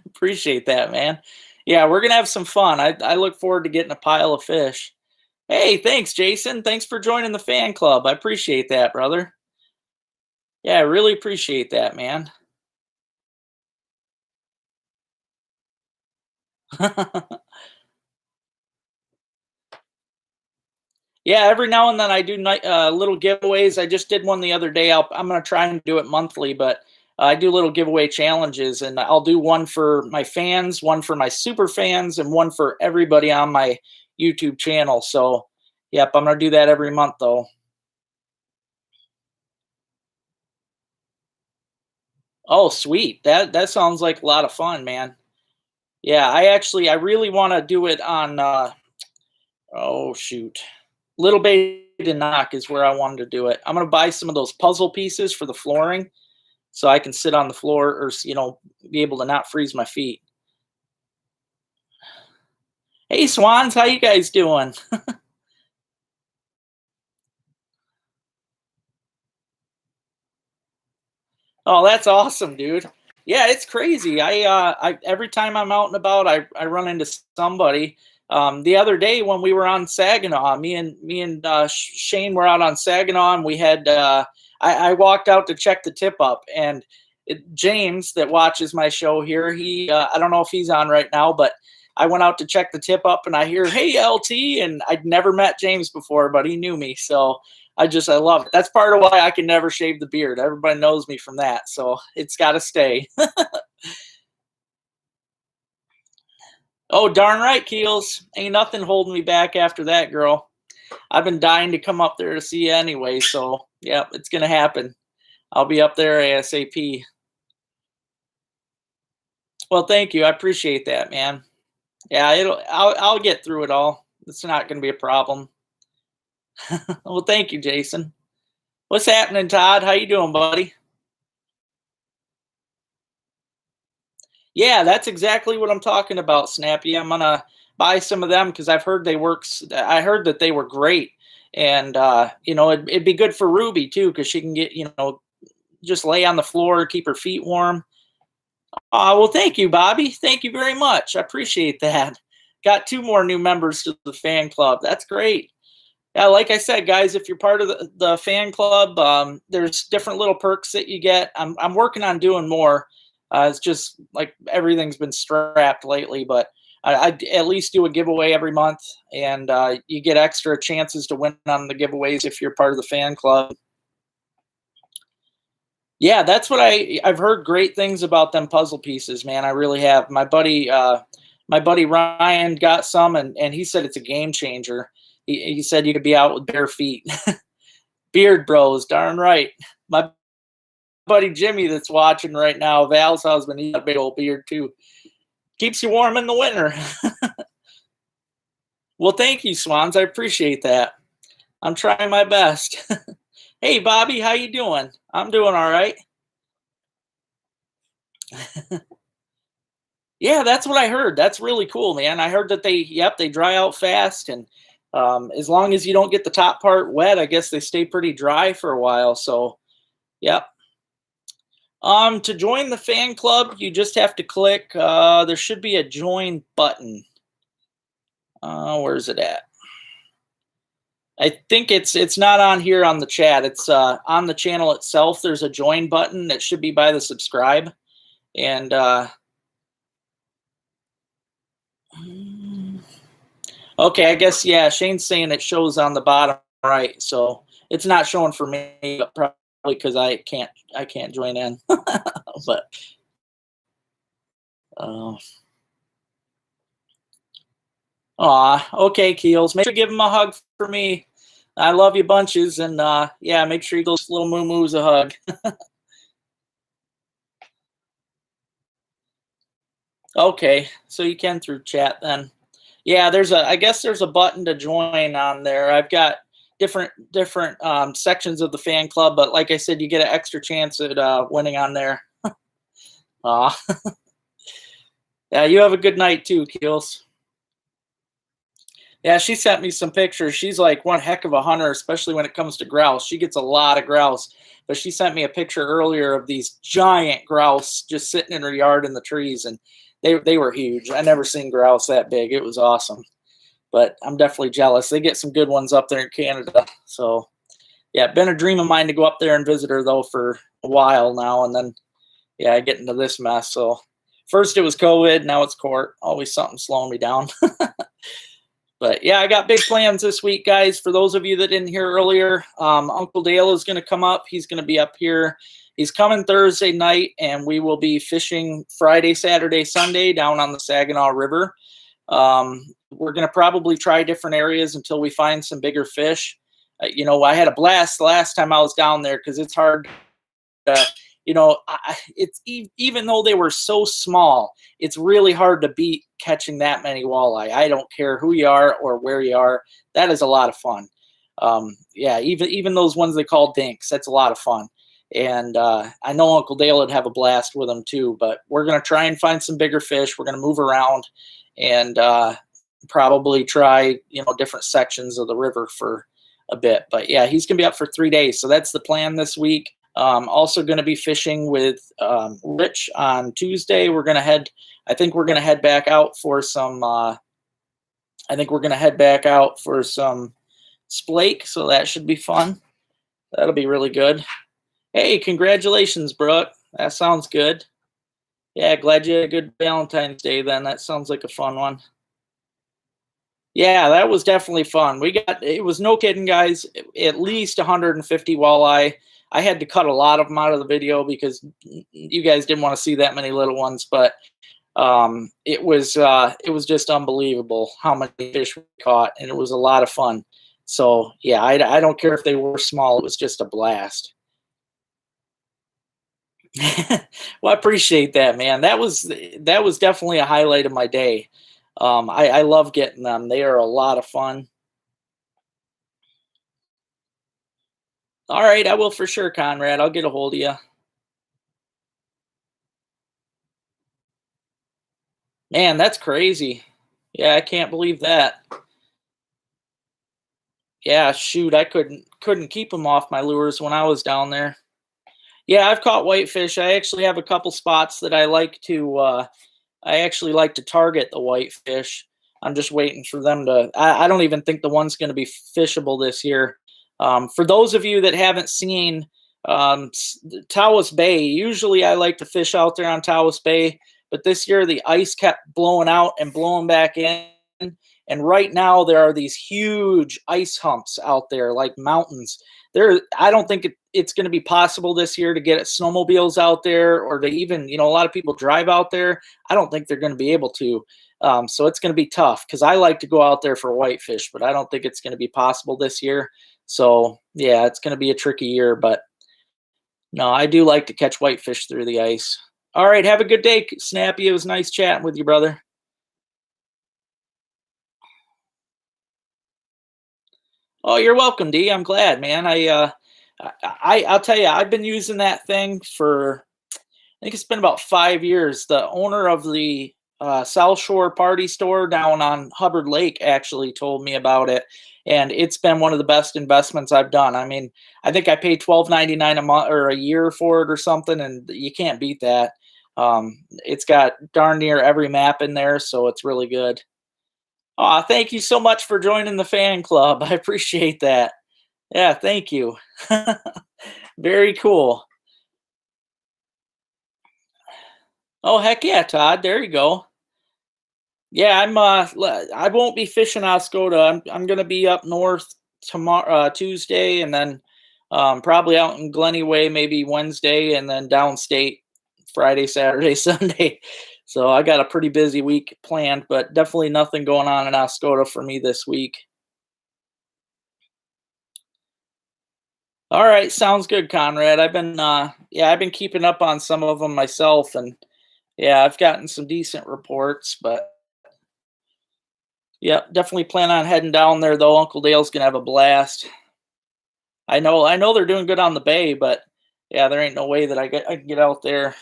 Appreciate that, man. Yeah, we're gonna have some fun. I look forward to getting a pile of fish. Hey, thanks, Jason. Thanks for joining the fan club. I appreciate that, brother. Yeah, I really appreciate that, man. Yeah, every now and then I do little giveaways. I just did one the other day. I'm going to try and do it monthly, but I do little giveaway challenges, and I'll do one for my fans, one for my super fans, and one for everybody on my YouTube channel. So, yep, I'm going to do that every month, though. Oh, sweet. That sounds like a lot of fun, man. Yeah, I really want to do it on oh shoot. Little Bay to Knock is where I wanted to do it. I'm gonna buy some of those puzzle pieces for the flooring so I can sit on the floor or be able to not freeze my feet. Hey Swans, how you guys doing? Oh, that's awesome, dude. Yeah, it's crazy. I every time I'm out and about, I run into somebody. The other day when we were on Saginaw, me and Shane were out on Saginaw, and we had I walked out to check the tip up, and James that watches my show here, he I don't know if he's on right now, but I went out to check the tip up, and I hear, "Hey LT," and I'd never met James before, but he knew me, so I love it. That's part of why I can never shave the beard. Everybody knows me from that, so it's got to stay. Oh, darn right, Keels. Ain't nothing holding me back after that, girl. I've been dying to come up there to see you anyway, so yeah, it's gonna happen. I'll be up there ASAP. Well, thank you. I appreciate that, man. Yeah, I'll get through it all. It's not gonna be a problem. Well, thank you, Jason. What's happening, Todd? How you doing, buddy? Yeah, that's exactly what I'm talking about, Snappy. I'm gonna buy some of them because I've heard they works. I heard that they were great, and it'd be good for Ruby too because she can get just lay on the floor, keep her feet warm. Well, thank you, Bobby. Thank you very much. I appreciate that. Got two more new members to the fan club. That's great. Yeah, like I said, guys, if you're part of the fan club, there's different little perks that you get. I'm working on doing more. It's just like everything's been strapped lately, but I at least do a giveaway every month, and you get extra chances to win on the giveaways if you're part of the fan club. Yeah, that's what I've heard great things about them puzzle pieces, man. I really have. My buddy Ryan got some, and he said it's a game changer. He said you could be out with bare feet. Beard bros, darn right. My buddy Jimmy that's watching right now, Val's husband, he's got a big old beard too. Keeps you warm in the winter. Well, thank you, Swans. I appreciate that. I'm trying my best. Hey, Bobby, how you doing? I'm doing all right. Yeah, that's what I heard. That's really cool, man. I heard that they dry out fast, and as long as you don't get the top part wet, I guess they stay pretty dry for a while. So, yep. To join the fan club, you just have to click. There should be a join button. Where's it at? I think it's not on here on the chat. It's on the channel itself. There's a join button that should be by the subscribe, and okay, I guess yeah. Shane's saying it shows on the bottom right, so it's not showing for me, but probably because I can't join in. But uh, okay, Keels. Make sure you give him a hug for me. I love you bunches, and yeah, make sure you give those little moo moos a hug. Okay, so you can through chat then. Yeah, I guess there's a button to join on there. I've got different sections of the fan club, but like I said, you get an extra chance at winning on there. Aw. Yeah, you have a good night too, Keels. Yeah, she sent me some pictures. She's like one heck of a hunter, especially when it comes to grouse. She gets a lot of grouse. But she sent me a picture earlier of these giant grouse just sitting in her yard in the trees, and they were huge. I never seen grouse that big. It was awesome. But I'm definitely jealous. They get some good ones up there in Canada. So yeah, been a dream of mine to go up there and visit her though for a while now, and then yeah, I get into this mess. So first it was COVID, now it's court. Always something slowing me down. But yeah, I got big plans this week, guys. For those of you that didn't hear earlier, Uncle Dale is going to come up. He's going to be up here. He's coming Thursday night, and we will be fishing Friday, Saturday, Sunday down on the Saginaw River. We're going to probably try different areas until we find some bigger fish. I had a blast the last time I was down there because it's hard it's even though they were so small, it's really hard to beat catching that many walleye. I don't care who you are or where you are. That is a lot of fun. Yeah, even those ones they call dinks, that's a lot of fun. And I know Uncle Dale would have a blast with them too, but we're going to try and find some bigger fish. We're going to move around and probably try, different sections of the river for a bit. But yeah, he's going to be up for 3 days. So that's the plan this week. Also going to be fishing with Rich on Tuesday. I think we're going to head back out for some, splake. So that should be fun. That'll be really good. Hey, congratulations, Brooke. That sounds good. Yeah, glad you had a good Valentine's Day then. That sounds like a fun one. Yeah, that was definitely fun. It was no kidding, guys, at least 150 walleye. I had to cut a lot of them out of the video because you guys didn't want to see that many little ones, but it was just unbelievable how many fish we caught, and it was a lot of fun. So yeah, I don't care if they were small. It was just a blast. Well, I appreciate that, man. That was definitely a highlight of my day. I love getting them. They are a lot of fun. All right, I will for sure, Conrad. I'll get a hold of you. Man, that's crazy. Yeah, I can't believe that. Yeah, shoot, I couldn't keep them off my lures when I was down there. Yeah, I've caught whitefish. I actually have a couple spots that I actually like to target the whitefish. I'm just waiting for them to. I don't even think the one's going to be fishable this year. For those of you that haven't seen Tawas Bay, usually I like to fish out there on Tawas Bay, but this year the ice kept blowing out and blowing back in. And right now there are these huge ice humps out there, like mountains. I don't think it's going to be possible this year to get snowmobiles out there, or to even, a lot of people drive out there. I don't think they're going to be able to. So it's going to be tough because I like to go out there for whitefish, but I don't think it's going to be possible this year. So yeah, it's going to be a tricky year, but no, I do like to catch whitefish through the ice. All right, have a good day, Snappy. It was nice chatting with you, brother. Oh, you're welcome, D. I'm glad, man. I'll tell you, I've been using that thing for, I think it's been about 5 years. The owner of the South Shore Party Store down on Hubbard Lake actually told me about it, and it's been one of the best investments I've done. I mean, I think I paid $12.99 a month or a year for it or something, and you can't beat that. It's got darn near every map in there, so it's really good. Aw, thank you so much for joining the fan club. I appreciate that. Yeah, thank you. Very cool. Oh, heck yeah, Todd. There you go. Yeah, I won't be fishing Oscoda. I'm gonna be up north tomorrow, Tuesday, and then probably out in Glenny Way maybe Wednesday, and then downstate Friday, Saturday, Sunday. So I got a pretty busy week planned, but definitely nothing going on in Oscoda for me this week. All right, sounds good, Conrad. I've been keeping up on some of them myself, and yeah, I've gotten some decent reports, but Yeah, definitely plan on heading down there though. Uncle Dale's gonna have a blast. I know they're doing good on the bay, but yeah, there ain't no way that I can get out there.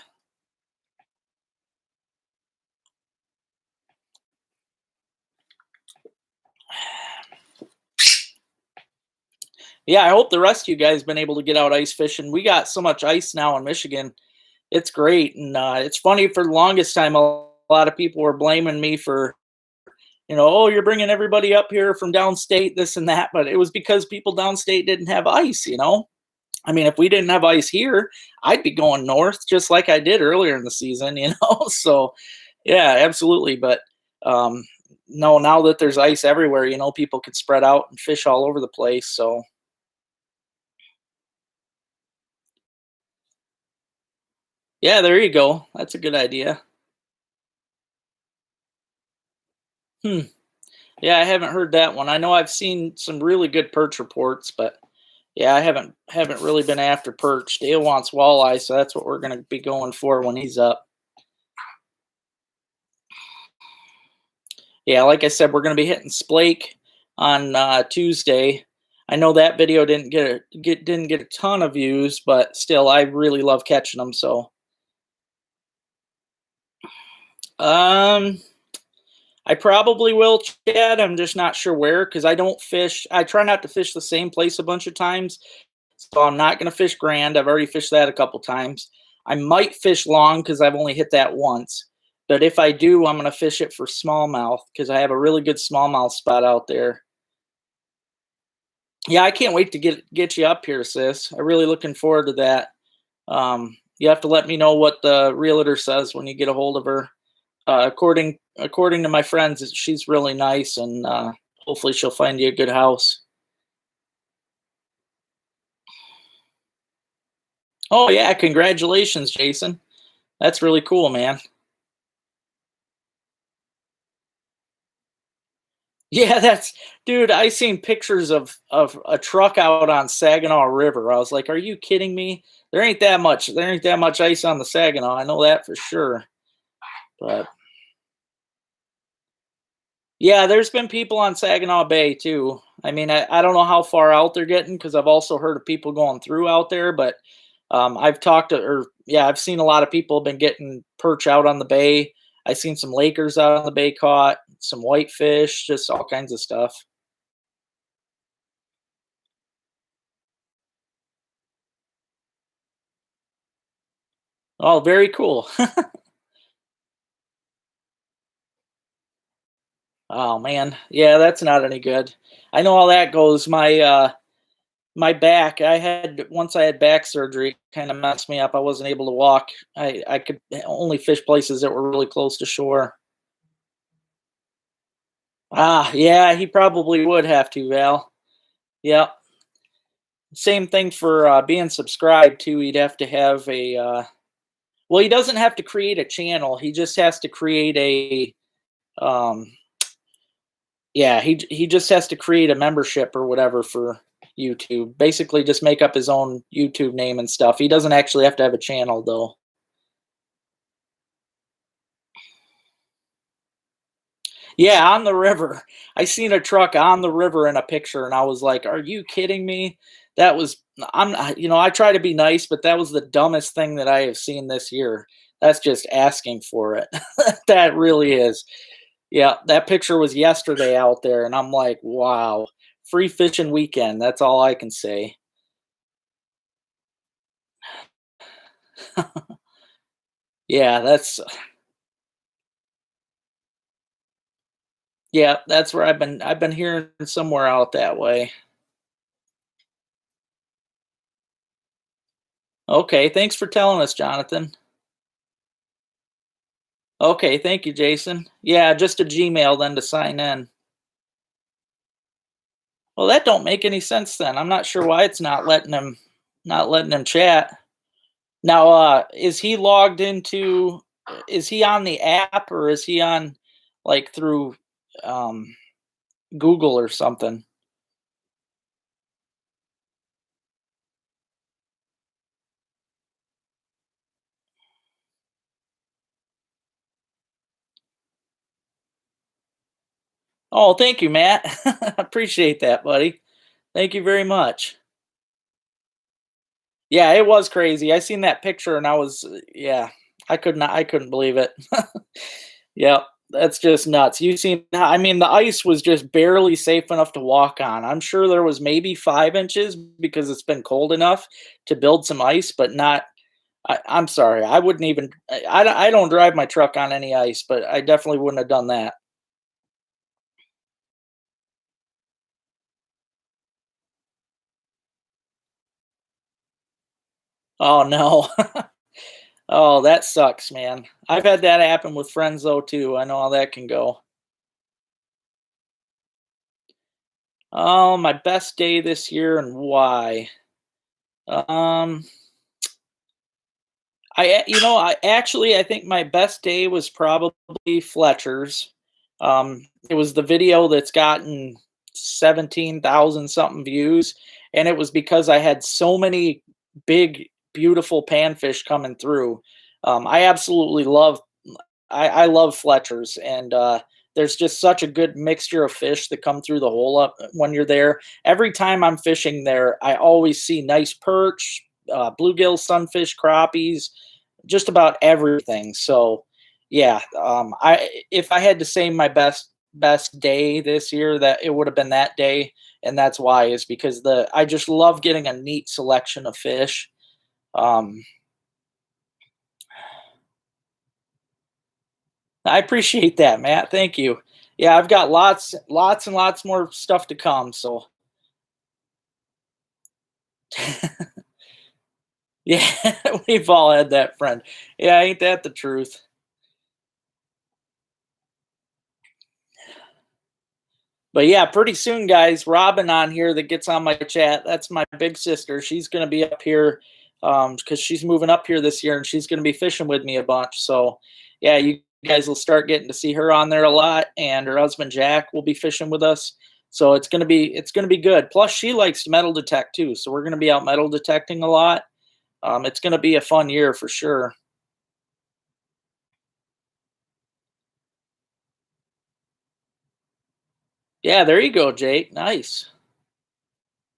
Yeah, I hope the rest of you guys been able to get out ice fishing. We got so much ice now in Michigan. It's great, and it's funny. For the longest time, a lot of people were blaming me for, oh, you're bringing everybody up here from downstate, this and that. But it was because people downstate didn't have ice. I mean, if we didn't have ice here, I'd be going north just like I did earlier in the season. So, yeah, absolutely. But um, no, now that there's ice everywhere, people can spread out and fish all over the place. So, yeah, there you go. That's a good idea. Hmm. Yeah, I haven't heard that one. I know I've seen some really good perch reports, but yeah, I haven't really been after perch. Dale wants walleye, so that's what we're going to be going for when he's up. Yeah, like I said, we're going to be hitting Splake on Tuesday. I know that video didn't get a ton of views, but still, I really love catching them. So, um, I probably will, Chad. I'm just not sure where because I don't fish. I try not to fish the same place a bunch of times. So I'm not going to fish Grand. I've already fished that a couple times. I might fish Long because I've only hit that once. But if I do, I'm going to fish it for smallmouth because I have a really good smallmouth spot out there. Yeah, I can't wait to get you up here, sis. I'm really looking forward to that. You have to let me know what the realtor says when you get a hold of her. According to my friends, she's really nice, and hopefully she'll find you a good house. Oh yeah, congratulations, Jason. That's really cool, man. Yeah, that's dude. I seen pictures of a truck out on Saginaw River. I was like, "Are you kidding me? There ain't that much. There ain't that much ice on the Saginaw. I know that for sure." But yeah, there's been people on Saginaw Bay too. I mean, I don't know how far out they're getting because I've also heard of people going through out there. But I've talked to, or yeah, I've seen a lot of people have been getting perch out on the bay. I've seen some Lakers out on the bay caught, some whitefish, just all kinds of stuff. Oh, very cool. Oh man, yeah, that's not any good. I know how that goes. My back, once I had back surgery, kind of messed me up. I wasn't able to walk. I could only fish places that were really close to shore. Ah, yeah, he probably would have to, Val. Yeah, same thing for being subscribed too. He'd have to have a. Well, he doesn't have to create a channel. He just has to create a. Um, Yeah, he just has to create a membership or whatever for YouTube. Basically, just make up his own YouTube name and stuff. He doesn't actually have to have a channel though. Yeah, on the river. I seen a truck on the river in a picture, and I was like, "Are you kidding me?" That was I'm not- I try to be nice, but that was the dumbest thing that I have seen this year. That's just asking for it. That really is. Yeah, that picture was yesterday out there, and I'm like, "Wow, free fishing weekend." That's all I can say. Yeah, that's where I've been hearing somewhere out that way. Okay, thanks for telling us, Jonathan. Okay, thank you, Jason. Yeah, just a Gmail then to sign in. Well, that don't make any sense then. I'm not sure why it's not letting him chat. Now, is he on the app or is he on like through um Google or something? Oh, thank you, Matt. Appreciate that, buddy. Thank you very much. Yeah, it was crazy. I seen that picture and I was yeah, I couldn't believe it. Yep, that's just nuts. You seen I mean, the ice was just barely safe enough to walk on. I'm sure there was maybe 5 inches because it's been cold enough to build some ice, but not I'm sorry, I wouldn't even I don't drive my truck on any ice, but I definitely wouldn't have done that. Oh, no. Oh, that sucks, man. I've had that happen with friends though too. I know how that can go. Oh, my best day this year and why? Um, I actually I think my best day was probably Fletcher's. It was the video that's gotten 17,000 something views, and it was because I had so many big, beautiful panfish coming through. I absolutely love I love Fletcher's, and there's just such a good mixture of fish that come through the hole up when you're there. Every time I'm fishing there, I always see nice perch, bluegill, sunfish, crappies, just about everything. So, yeah, I if I had to say my best day this year, that it would have been that day, and that's why is because the I just love getting a neat selection of fish. Um, I appreciate that, Matt. Thank you. Yeah, I've got lots and lots more stuff to come. So, yeah, we've all had that friend. Yeah, ain't that the truth? But yeah, pretty soon, guys, Robin on here that gets on my chat. That's my big sister. She's going to be up here because she's moving up here this year, and she's going to be fishing with me a bunch. So, yeah, you guys will start getting to see her on there a lot, and her husband Jack will be fishing with us. So it's gonna be good. Plus, she likes to metal detect too, so we're gonna be out metal detecting a lot. It's gonna be a fun year for sure. Yeah, there you go, Jake. Nice.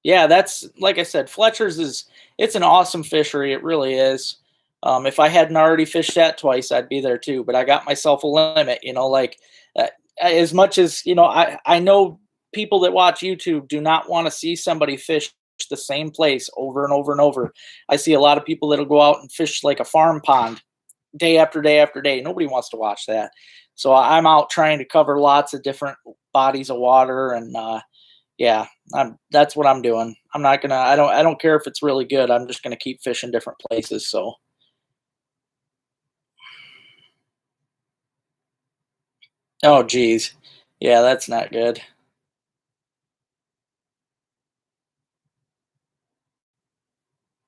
Yeah, that's like I said, Fletcher's is it's an awesome fishery. It really is. If I hadn't already fished that twice, I'd be there too. But I got myself a limit. Like uh, as much as I know people that watch YouTube do not want to see somebody fish the same place over and over and over. I see a lot of people that'll go out and fish like a farm pond day after day after day. Nobody wants to watch that. So I'm out trying to cover lots of different bodies of water and yeah, that's what I'm doing. I'm not gonna. I don't care if it's really good. I'm just gonna keep fishing different places. So, oh geez, yeah, that's not good.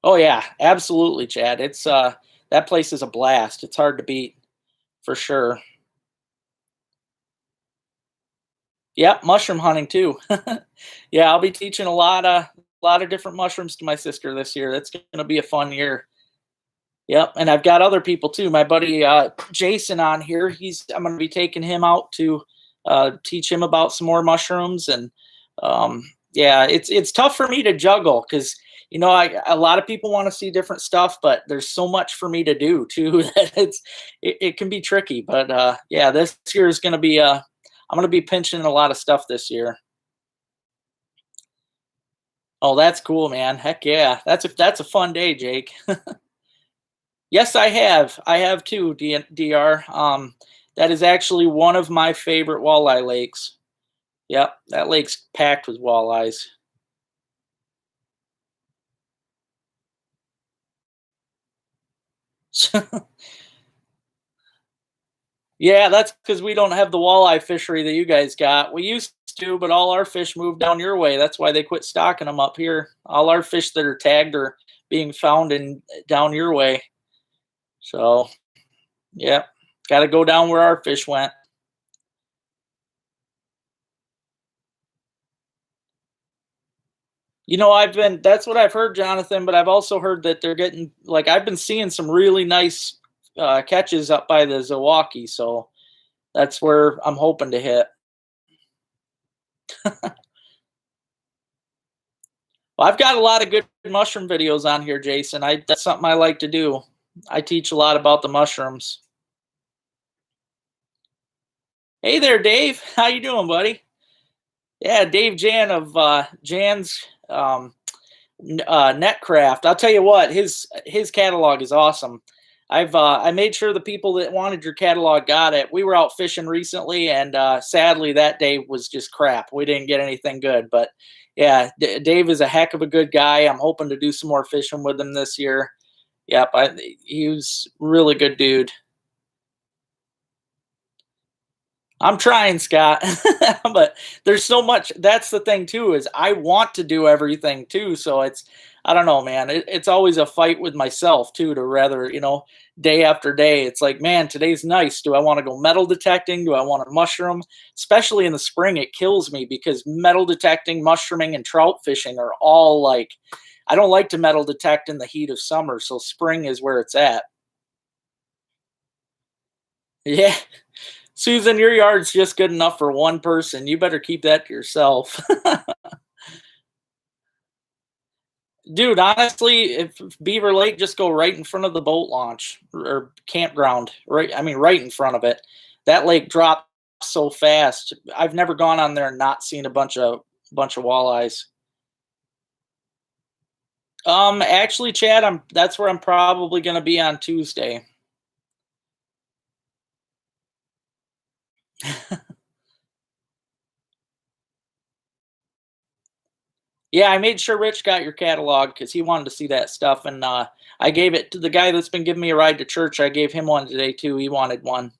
Oh yeah, absolutely, Chad. It's that place is a blast. It's hard to beat for sure. Yep, mushroom hunting too. Yeah, I'll be teaching a lot of different mushrooms to my sister this year. That's gonna be a fun year. Yep, and I've got other people too. My buddy Jason on here. I'm going to be taking him out to teach him about some more mushrooms, and yeah, it's tough for me to juggle because a lot of people want to see different stuff, but there's so much for me to do too that it can be tricky. But yeah, this year is going to be I'm going to be pinching a lot of stuff this year. Oh, that's cool, man. Heck yeah, that's a fun day, Jake. Yes, I have. I have too, DR. That is actually one of my favorite walleye lakes. Yep, that lake's packed with walleyes. Yeah, that's because we don't have the walleye fishery that you guys got. We used to, but all our fish moved down your way. That's why they quit stocking them up here. All our fish that are tagged are being found in down your way. So, yeah, got to go down where our fish went. That's what I've heard, Jonathan, but I've also heard that they're getting, like, I've been seeing some really nice catches up by the Zawaki. So that's where I'm hoping to hit. Well, I've got a lot of good mushroom videos on here, Jason. That's something I like to do. I teach a lot about the mushrooms. Hey there, Dave. How you doing, buddy? Yeah, Dave Jan of Jan's Netcraft. I'll tell you what, his catalog is awesome. I made sure the people that wanted your catalog got it. We were out fishing recently, and sadly that day was just crap. We didn't get anything good, but yeah, Dave is a heck of a good guy. I'm hoping to do some more fishing with him this year. Yep, he was really good dude. I'm trying, Scott, but there's so much. That's the thing too, is I want to do everything too. So I don't know, man. It's always a fight with myself too, to rather, day after day. It's like, man, today's nice. Do I want to go metal detecting? Do I want to mushroom? Especially in the spring, it kills me because metal detecting, mushrooming, and trout fishing are all like, I don't like to metal detect in the heat of summer. So spring is where it's at. Yeah. Susan, your yard's just good enough for one person. You better keep that to yourself. Dude, honestly, if Beaver Lake, just go right in front of the boat launch or campground, right? I mean, right in front of it. That lake drops so fast. I've never gone on there and not seen a bunch of walleyes. Actually, Chad, that's where I'm probably going to be on Tuesday. Yeah, I made sure Rich got your catalog because he wanted to see that stuff, and I gave it to the guy that's been giving me a ride to church. I gave him one today too. He wanted one.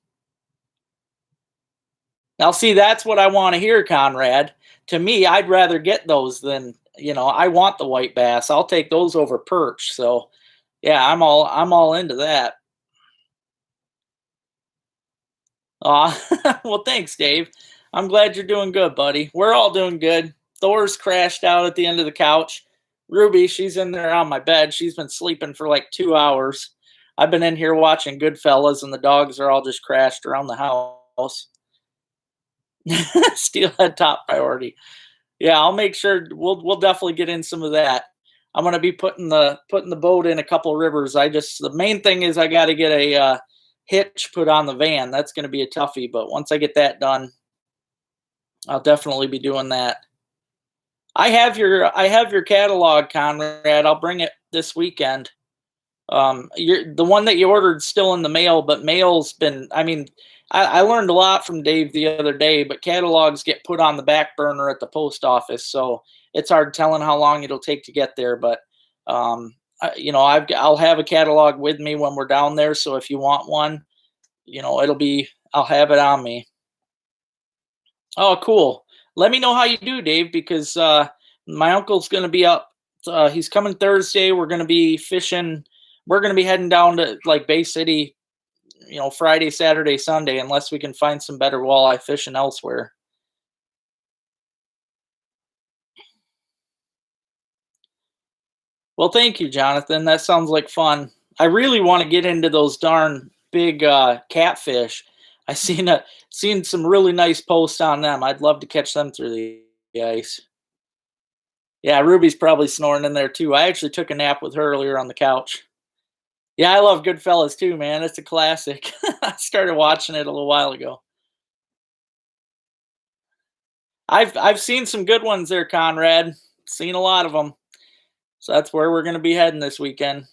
Now, see, that's what I want to hear, Conrad. To me, I'd rather get those than I want the white bass. I'll take those over perch. So, yeah, I'm all into that. Aw, well, thanks, Dave. I'm glad you're doing good, buddy. We're all doing good. Thor's crashed out at the end of the couch. Ruby, she's in there on my bed. She's been sleeping for like 2 hours. I've been in here watching Goodfellas, and the dogs are all just crashed around the house. Steelhead top priority. Yeah, I'll make sure we'll definitely get in some of that. I'm gonna be putting the boat in a couple rivers. The main thing is I got to get a hitch put on the van. That's gonna be a toughie, but once I get that done, I'll definitely be doing that. I have your catalog, Conrad. I'll bring it this weekend. The one that you ordered still in the mail, but mail's been. I mean, I learned a lot from Dave the other day, but catalogs get put on the back burner at the post office, so it's hard telling how long it'll take to get there. But I'll have a catalog with me when we're down there, so if you want one, I'll have it on me. Oh, cool. Let me know how you do, Dave, because my uncle's going to be up. He's coming Thursday. We're going to be fishing. We're going to be heading down to like Bay City, Friday, Saturday, Sunday, unless we can find some better walleye fishing elsewhere. Well, thank you, Jonathan. That sounds like fun. I really want to get into those darn big catfish. I seen some really nice posts on them. I'd love to catch them through the ice. Yeah, Ruby's probably snoring in there too. I actually took a nap with her earlier on the couch. Yeah, I love Goodfellas too, man. It's a classic. I started watching it a little while ago. I've seen some good ones there, Conrad. Seen a lot of them. So that's where we're going to be heading this weekend.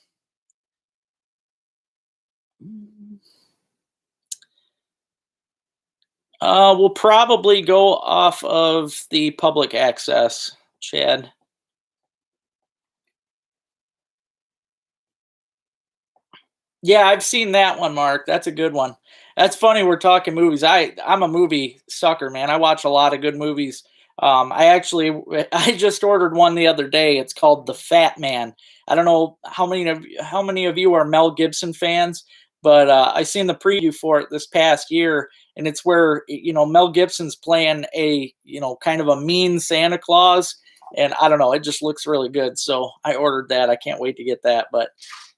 We'll probably go off of the public access, Chad. Yeah, I've seen that one, Mark. That's a good one. That's funny. We're talking movies. I'm a movie sucker, man. I watch a lot of good movies. I actually I just ordered one the other day. It's called The Fat Man. I don't know how many of you are Mel Gibson fans, but I seen the preview for it this past year, and it's where Mel Gibson's playing a kind of a mean Santa Claus, and I don't know. It just looks really good, so I ordered that. I can't wait to get that, but.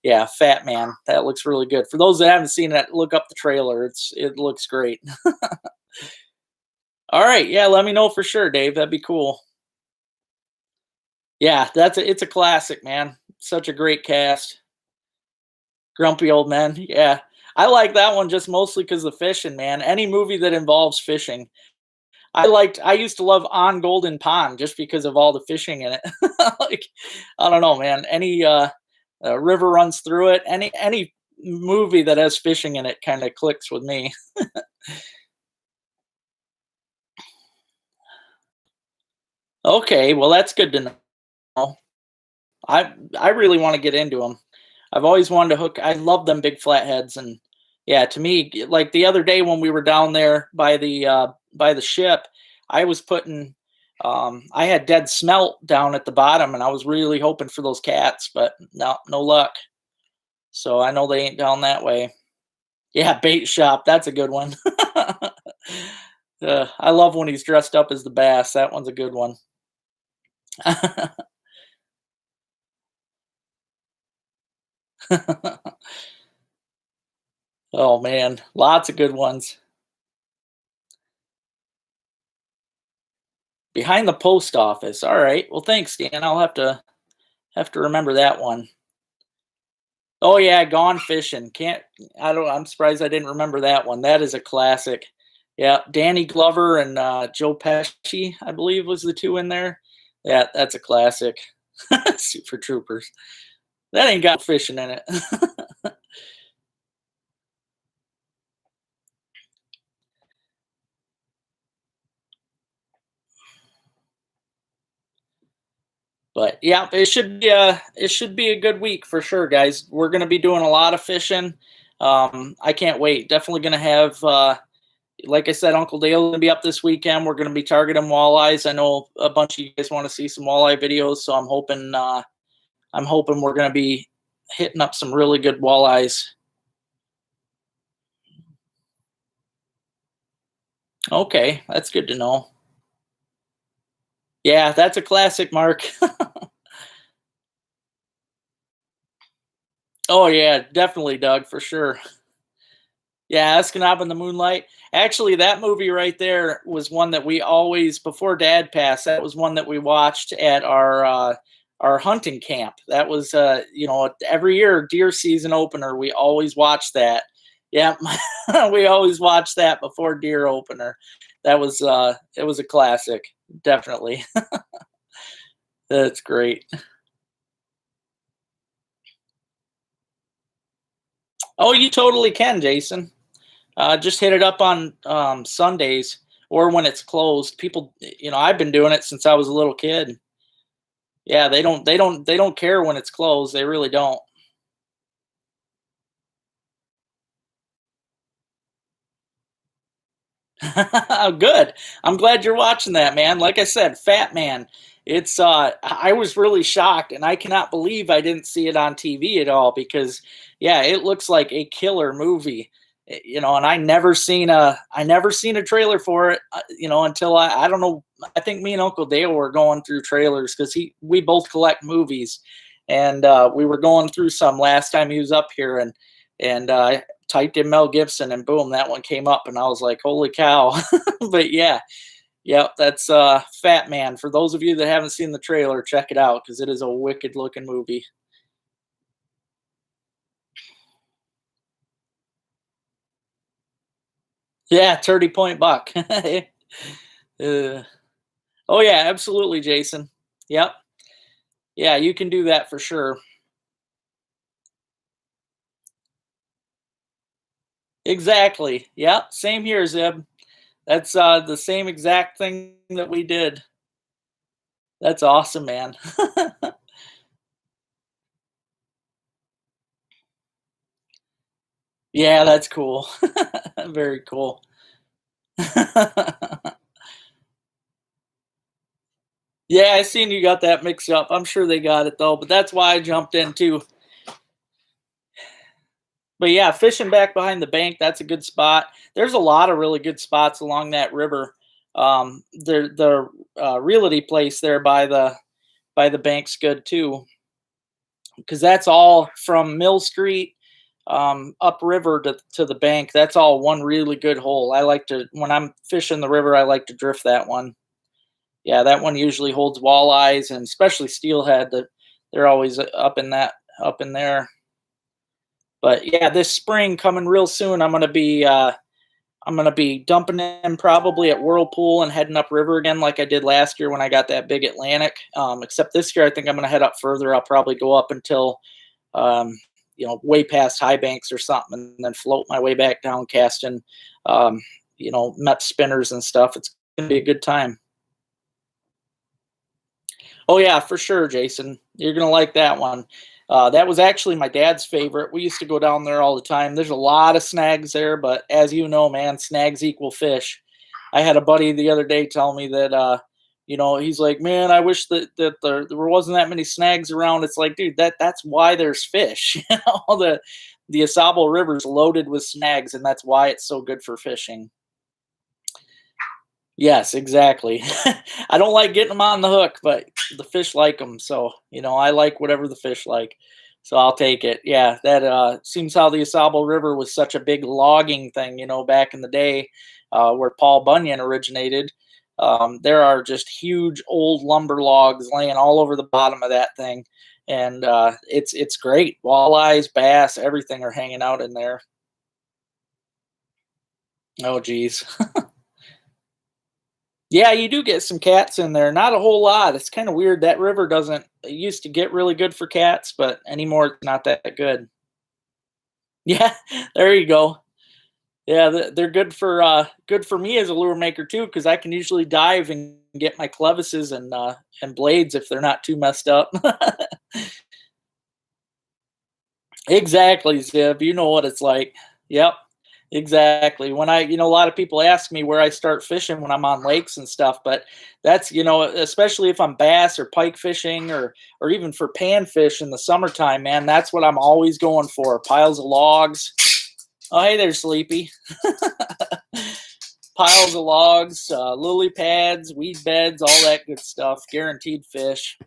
Yeah, Fat Man. That looks really good. For those that haven't seen it, look up the trailer. It looks great. All right, yeah, let me know for sure, Dave. That'd be cool. Yeah, it's a classic, man. Such a great cast. Grumpy Old Men. Yeah. I like that one just mostly because of the fishing, man. Any movie that involves fishing. I used to love On Golden Pond just because of all the fishing in it. Like, I don't know, man. Any river runs through it. Any movie that has fishing in it kind of clicks with me. Okay, well that's good to know. I really want to get into them. I've always wanted to hook. I love them big flatheads, and yeah, to me, like the other day when we were down there by the ship, I was putting. I had dead smelt down at the bottom, and I was really hoping for those cats, but no, no luck. So I know they ain't down that way. Yeah, bait shop. That's a good one. I love when he's dressed up as the bass. That one's a good one. Oh man, lots of good ones. Behind the post office. All right. Well, thanks, Dan. I'll have to remember that one. Oh yeah, Gone Fishing. Can't I don't I'm surprised I didn't remember that one. That is a classic. Yeah, Danny Glover and Joe Pesci, I believe, was the two in there. Yeah, that's a classic. Super Troopers. That ain't got fishing in it. But yeah, it should be a good week for sure, guys. We're gonna be doing a lot of fishing. I can't wait. Definitely gonna have like I said, Uncle Dale gonna be up this weekend. We're gonna be targeting walleyes. I know a bunch of you guys want to see some walleye videos, so I'm hoping we're gonna be hitting up some really good walleyes. Okay, that's good to know. Yeah, that's a classic, Mark. Oh yeah, definitely, Doug, for sure. Yeah, Escanaba in the Moonlight. Actually, that movie right there was one that we always, before Dad passed, that was one that we watched at our hunting camp. That was every year deer season opener, we always watch that. Yeah, we always watch that before deer opener. That was it was a classic, definitely. That's great. Oh, you totally can, Jason. Just hit it up on Sundays or when it's closed. People, I've been doing it since I was a little kid. Yeah, they don't care when it's closed. They really don't. Good. I'm glad you're watching that, man. Like I said, Fat Man. It's I was really shocked and I cannot believe I didn't see it on TV at all because yeah, it looks like a killer movie. And I never seen a trailer for it, until I don't know, I think me and Uncle Dale were going through trailers cuz we both collect movies and we were going through some last time he was up here and typed in Mel Gibson and boom, that one came up and I was like, "Holy cow." But yeah, yep, that's Fat Man. For those of you that haven't seen the trailer, check it out because it is a wicked looking movie. Yeah, 30 Point Buck. Uh, oh yeah, absolutely, Jason. Yep. Yeah, you can do that for sure. Exactly. Yep. Same here, Zib. That's the same exact thing that we did. That's awesome, man. Yeah, that's cool. Very cool. Yeah, I seen you got that mixed up. I'm sure they got it though, but that's why I jumped in too. But yeah, fishing back behind the bank, that's a good spot. There's a lot of really good spots along that river. The realty place there by the bank's good too, because that's all from Mill Street. upriver to the bank. That's all one really good hole. I like to, when I'm fishing the river, I like to drift that one. Yeah, that one usually holds walleyes and especially steelhead. That they're always up in there. But yeah, this spring coming real soon, I'm gonna be dumping in probably at Whirlpool and heading upriver again, like I did last year when I got that big Atlantic. Except this year, I think I'm gonna head up further. I'll probably go up until um, way past high banks or something, and then float my way back down casting, met spinners and stuff. It's gonna be a good time. Oh yeah, for sure, Jason. You're gonna like that one. That was actually my dad's favorite. We used to go down there all the time. There's a lot of snags there, but as you know, man, snags equal fish. I had a buddy the other day tell me that he's like, man, I wish that there wasn't that many snags around. It's like, dude, that's why there's fish. The Asable River is loaded with snags, and that's why it's so good for fishing. Yes, exactly. I don't like getting them on the hook, but the fish like them. So, I like whatever the fish like. So I'll take it. Yeah, that seems how the Asable River was such a big logging thing, back in the day where Paul Bunyan originated. There are just huge old lumber logs laying all over the bottom of that thing. And it's great. Walleyes, bass, everything are hanging out in there. Oh, geez. Yeah, you do get some cats in there. Not a whole lot. It's kind of weird. That river doesn't. It used to get really good for cats, but anymore it's not that good. Yeah, there you go. Yeah, they're good for me as a lure maker too, because I can usually dive and get my clevises and blades if they're not too messed up. Exactly, Zib. You know what it's like. Yep. Exactly. When a lot of people ask me where I start fishing when I'm on lakes and stuff, but that's, especially if I'm bass or pike fishing or even for panfish in the summertime, man, that's what I'm always going for. Piles of logs. Oh, hey there, Sleepy. Piles of logs, lily pads, weed beds, all that good stuff. Guaranteed fish.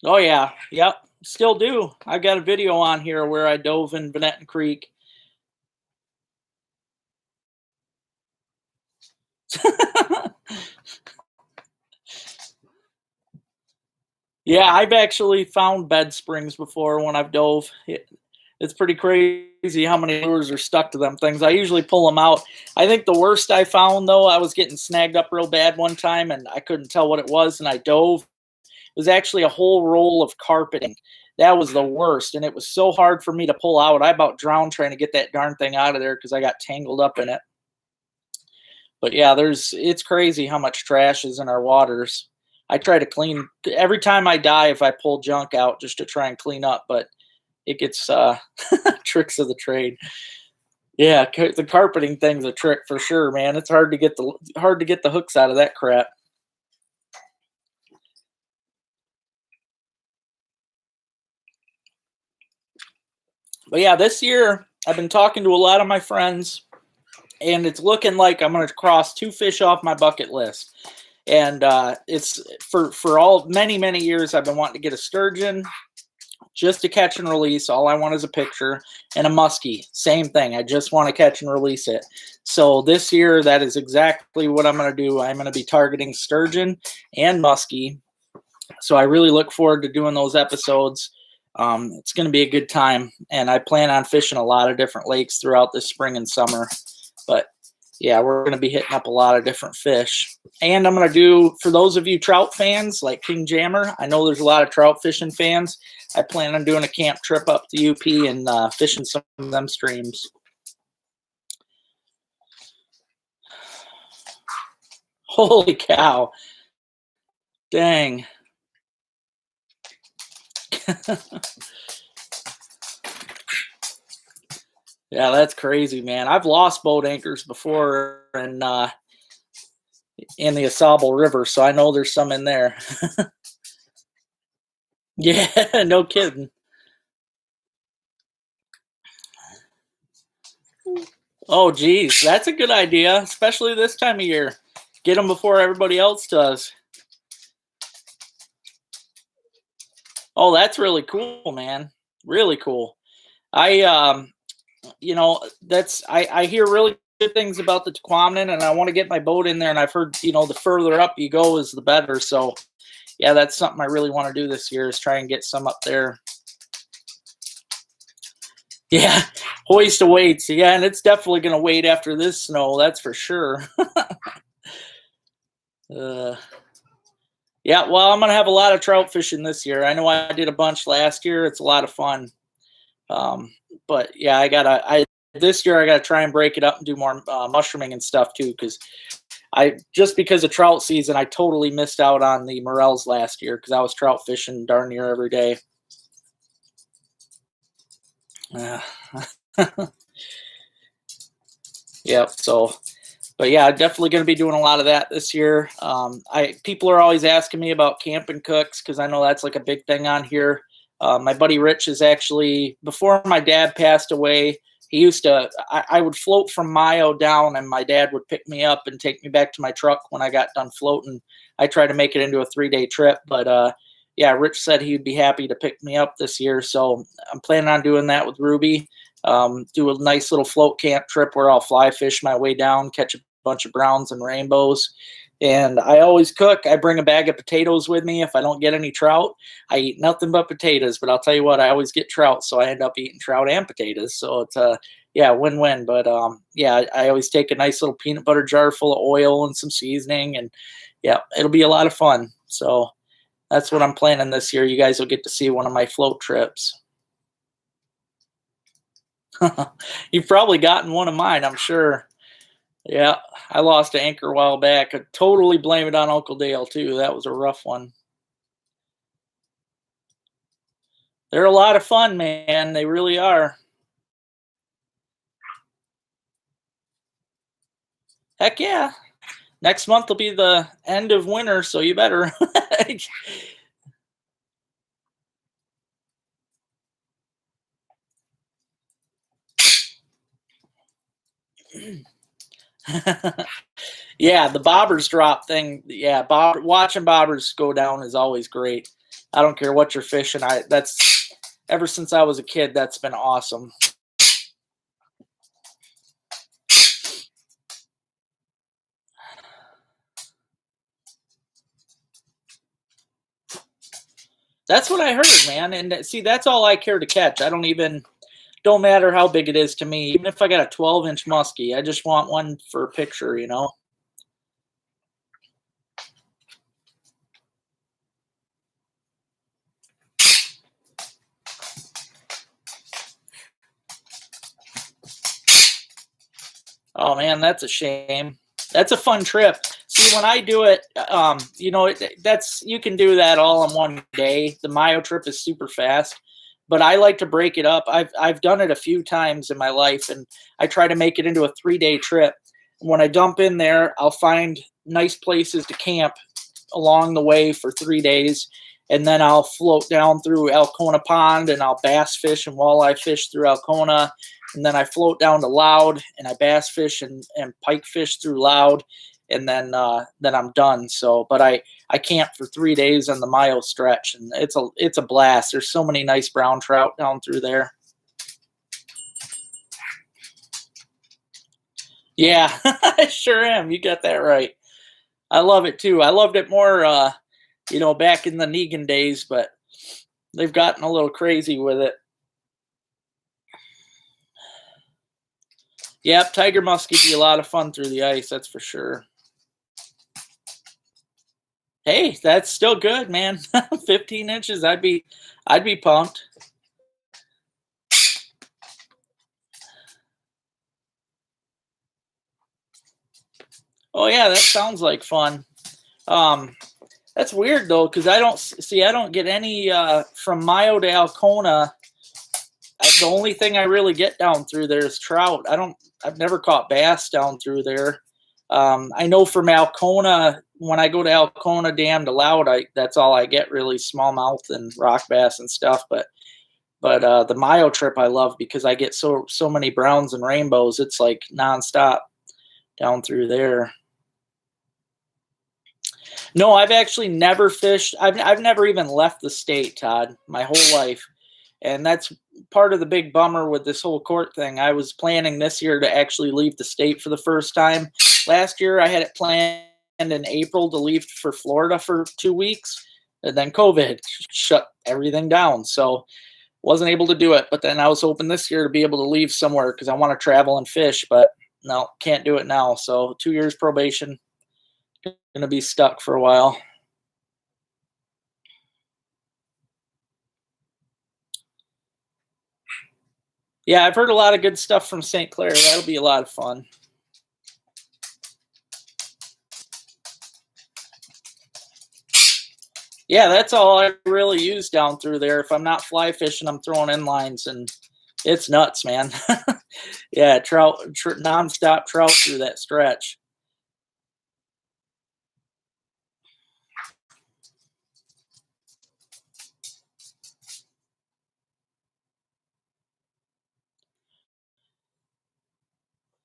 Oh yeah, yep, still do. I've got a video on here where I dove in Benetton Creek. Yeah, I've actually found bed springs before when I've dove. It's pretty crazy how many lures are stuck to them things. I usually pull them out. I think the worst I found, though, I was getting snagged up real bad one time and I couldn't tell what it was, and I dove. It was actually a whole roll of carpeting. That was the worst, and it was so hard for me to pull out. I about drowned trying to get that darn thing out of there because I got tangled up in it. But yeah, it's crazy how much trash is in our waters. I try to clean every time I dive. I pull junk out just to try and clean up, but it gets tricks of the trade. Yeah, the carpeting thing's a trick for sure, man. It's hard to get the hooks out of that crap. But yeah, this year I've been talking to a lot of my friends, and it's looking like I'm going to cross two fish off my bucket list. And it's for all many years I've been wanting to get a sturgeon just to catch and release. All I want is a picture, and a muskie. Same thing. I just want to catch and release it. So this year, that is exactly what I'm going to do. I'm going to be targeting sturgeon and muskie. So I really look forward to doing those episodes. It's going to be a good time, and I plan on fishing a lot of different lakes throughout this spring and summer. But yeah, we're going to be hitting up a lot of different fish. And I'm going to do, for those of you trout fans like King Jammer, I know there's a lot of trout fishing fans. I plan on doing a camp trip up to UP and fishing some of them streams. Holy cow. Dang. Yeah, that's crazy, man. I've lost boat anchors before in the Asable River, so I know there's some in there. Yeah, no kidding. Oh, geez, that's a good idea, especially this time of year. Get them before everybody else does. Oh, that's really cool, man. Really cool. I that's I hear really good things about the Tequamanon, and I want to get my boat in there. And I've heard, the further up you go is the better. So yeah, that's something I really want to do this year is try and get some up there. Yeah, hoist the weights. Yeah, and it's definitely going to wait after this snow. That's for sure. uh, yeah, well, I'm going to have a lot of trout fishing this year. I know I did a bunch last year. It's a lot of fun. Um, but yeah, I this year I gotta try and break it up and do more mushrooming and stuff too. Because I just because of trout season, I totally missed out on the morels last year because I was trout fishing darn near every day. Yeah. Yep. So, but yeah, I'm definitely going to be doing a lot of that this year. I people are always asking me about camping cooks because I know that's like a big thing on here. My buddy Rich is actually before my dad passed away. He used to. I would float from Mayo down, and my dad would pick me up and take me back to my truck when I got done floating. I tried to make it into a 3-day trip, but yeah, Rich said he'd be happy to pick me up this year, so I'm planning on doing that with Ruby. Do a nice little float camp trip where I'll fly fish my way down, catch a bunch of browns and rainbows. And I always cook. I bring a bag of potatoes with me. If I don't get any trout, I eat nothing but potatoes. But I'll tell you what, I always get trout, so I end up eating trout and potatoes. So it's yeah, win-win. But yeah, I always take a nice little peanut butter jar full of oil and some seasoning, and yeah, it'll be a lot of fun. So that's what I'm planning this year. You guys will get to see one of my float trips. You've probably gotten one of mine, I'm sure. Yeah, I lost an anchor a while back. I totally blame it on Uncle Dale too. That was a rough one. They're a lot of fun, man. They really are. Heck yeah. Next month will be the end of winter, so you better. Yeah, the bobbers drop thing. Yeah, watching bobbers go down is always great. I don't care what you're fishing. That's ever since I was a kid. That's been awesome. That's what I heard, man. And see, that's all I care to catch. I don't matter how big it is to me. Even if I got a 12-inch muskie, I just want one for a picture. Oh man, that's a shame. That's a fun trip. See, when I do it, that's you can do that all in one day. The Mayo trip is super fast, but I like to break it up. I've done it a few times in my life, and I try to make it into a 3-day trip. When I dump in there, I'll find nice places to camp along the way for 3 days, and then I'll float down through Alcona Pond and I'll bass fish and walleye fish through Alcona, and then I float down to Loud and I bass fish and pike fish through Loud, and then I'm done. So, but I camp for 3 days on the Mayo stretch, and it's a blast. There's so many nice brown trout down through there. Yeah, I sure am. You got that right. I love it too. I loved it more, back in the Negan days, but they've gotten a little crazy with it. Yep, tiger musk give you a lot of fun through the ice, that's for sure. Hey, that's still good, man. 15 inches, I'd be pumped. Oh yeah, that sounds like fun. Um, that's weird though, because I don't get any from Mayo to Alcona. The only thing I really get down through there is trout. I've never caught bass down through there. I know from Alcona, when I go to Alcona Dam to Loud, that's all I get really, smallmouth and rock bass and stuff. But the Mayo trip I love because I get so many browns and rainbows. It's like nonstop down through there. No, I've actually never fished. I've never even left the state, Todd, my whole life. And that's part of the big bummer with this whole court thing. I was planning this year to actually leave the state for the first time. Last year, I had it planned in April to leave for Florida for 2 weeks, and then COVID shut everything down. So wasn't able to do it. But then I was hoping this year to be able to leave somewhere because I want to travel and fish. But no, can't do it now. So 2 years probation, gonna be stuck for a while. Yeah, I've heard a lot of good stuff from St. Clair. That'll be a lot of fun. Yeah, that's all I really use down through there. If I'm not fly fishing, I'm throwing in lines, and it's nuts, man. Yeah, trout, nonstop trout through that stretch.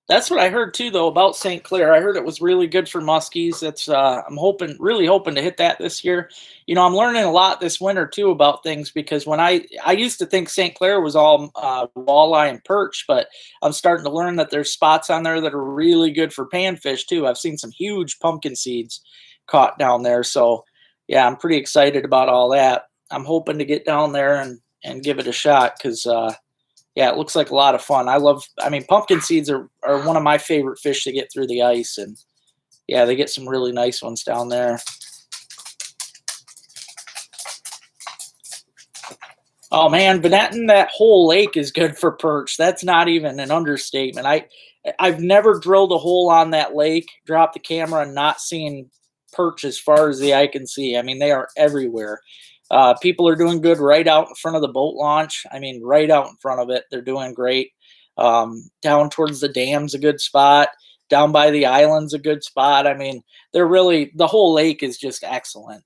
That's what I heard too, though, about St. Clair. I heard it was really good for muskies. That's I'm hoping, really hoping to hit that this year. I'm learning a lot this winter too about things because when I used to think St. Clair was all walleye and perch, but I'm starting to learn that there's spots on there that are really good for panfish too. I've seen some huge pumpkin seeds caught down there, so yeah, I'm pretty excited about all that. I'm hoping to get down there and give it a shot because yeah, it looks like a lot of fun. I mean, pumpkin seeds are one of my favorite fish to get through the ice. And yeah, they get some really nice ones down there. Oh man, Venetton, that whole lake is good for perch. That's not even an understatement. I've never drilled a hole on that lake, dropped the camera, and not seen perch as far as the eye can see. I mean, they are everywhere. People are doing good right out in front of the boat launch. I mean, right out in front of it, they're doing great. Down towards the dam's a good spot. Down by the island's a good spot. I mean, the whole lake is just excellent.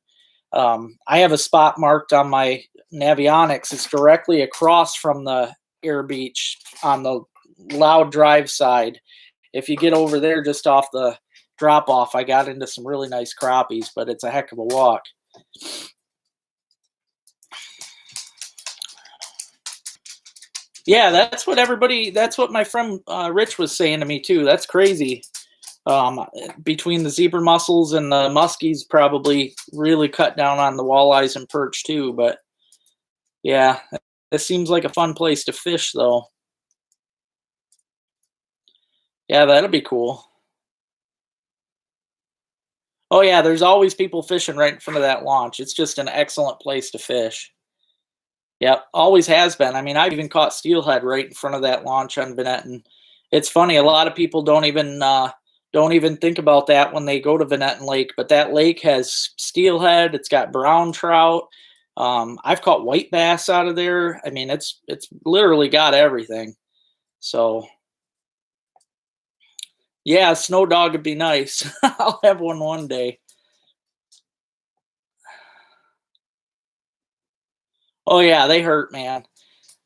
I have a spot marked on my Navionics. It's directly across from the air beach on the Loud Drive side. If you get over there just off the drop off, I got into some really nice crappies, but it's a heck of a walk. Yeah, that's what my friend Rich was saying to me too. That's crazy. Between the zebra mussels and the muskies, probably really cut down on the walleyes and perch too. But yeah, this seems like a fun place to fish, though. Yeah, that'll be cool. Oh yeah, there's always people fishing right in front of that launch. It's just an excellent place to fish. Yep, always has been. I mean, I've even caught steelhead right in front of that launch on Venetton. It's funny, a lot of people don't even think about that when they go to Venetton Lake, but that lake has steelhead, it's got brown trout. I've caught white bass out of there. I mean, it's literally got everything. So yeah, a snow dog would be nice. I'll have one day. Oh yeah, they hurt, man.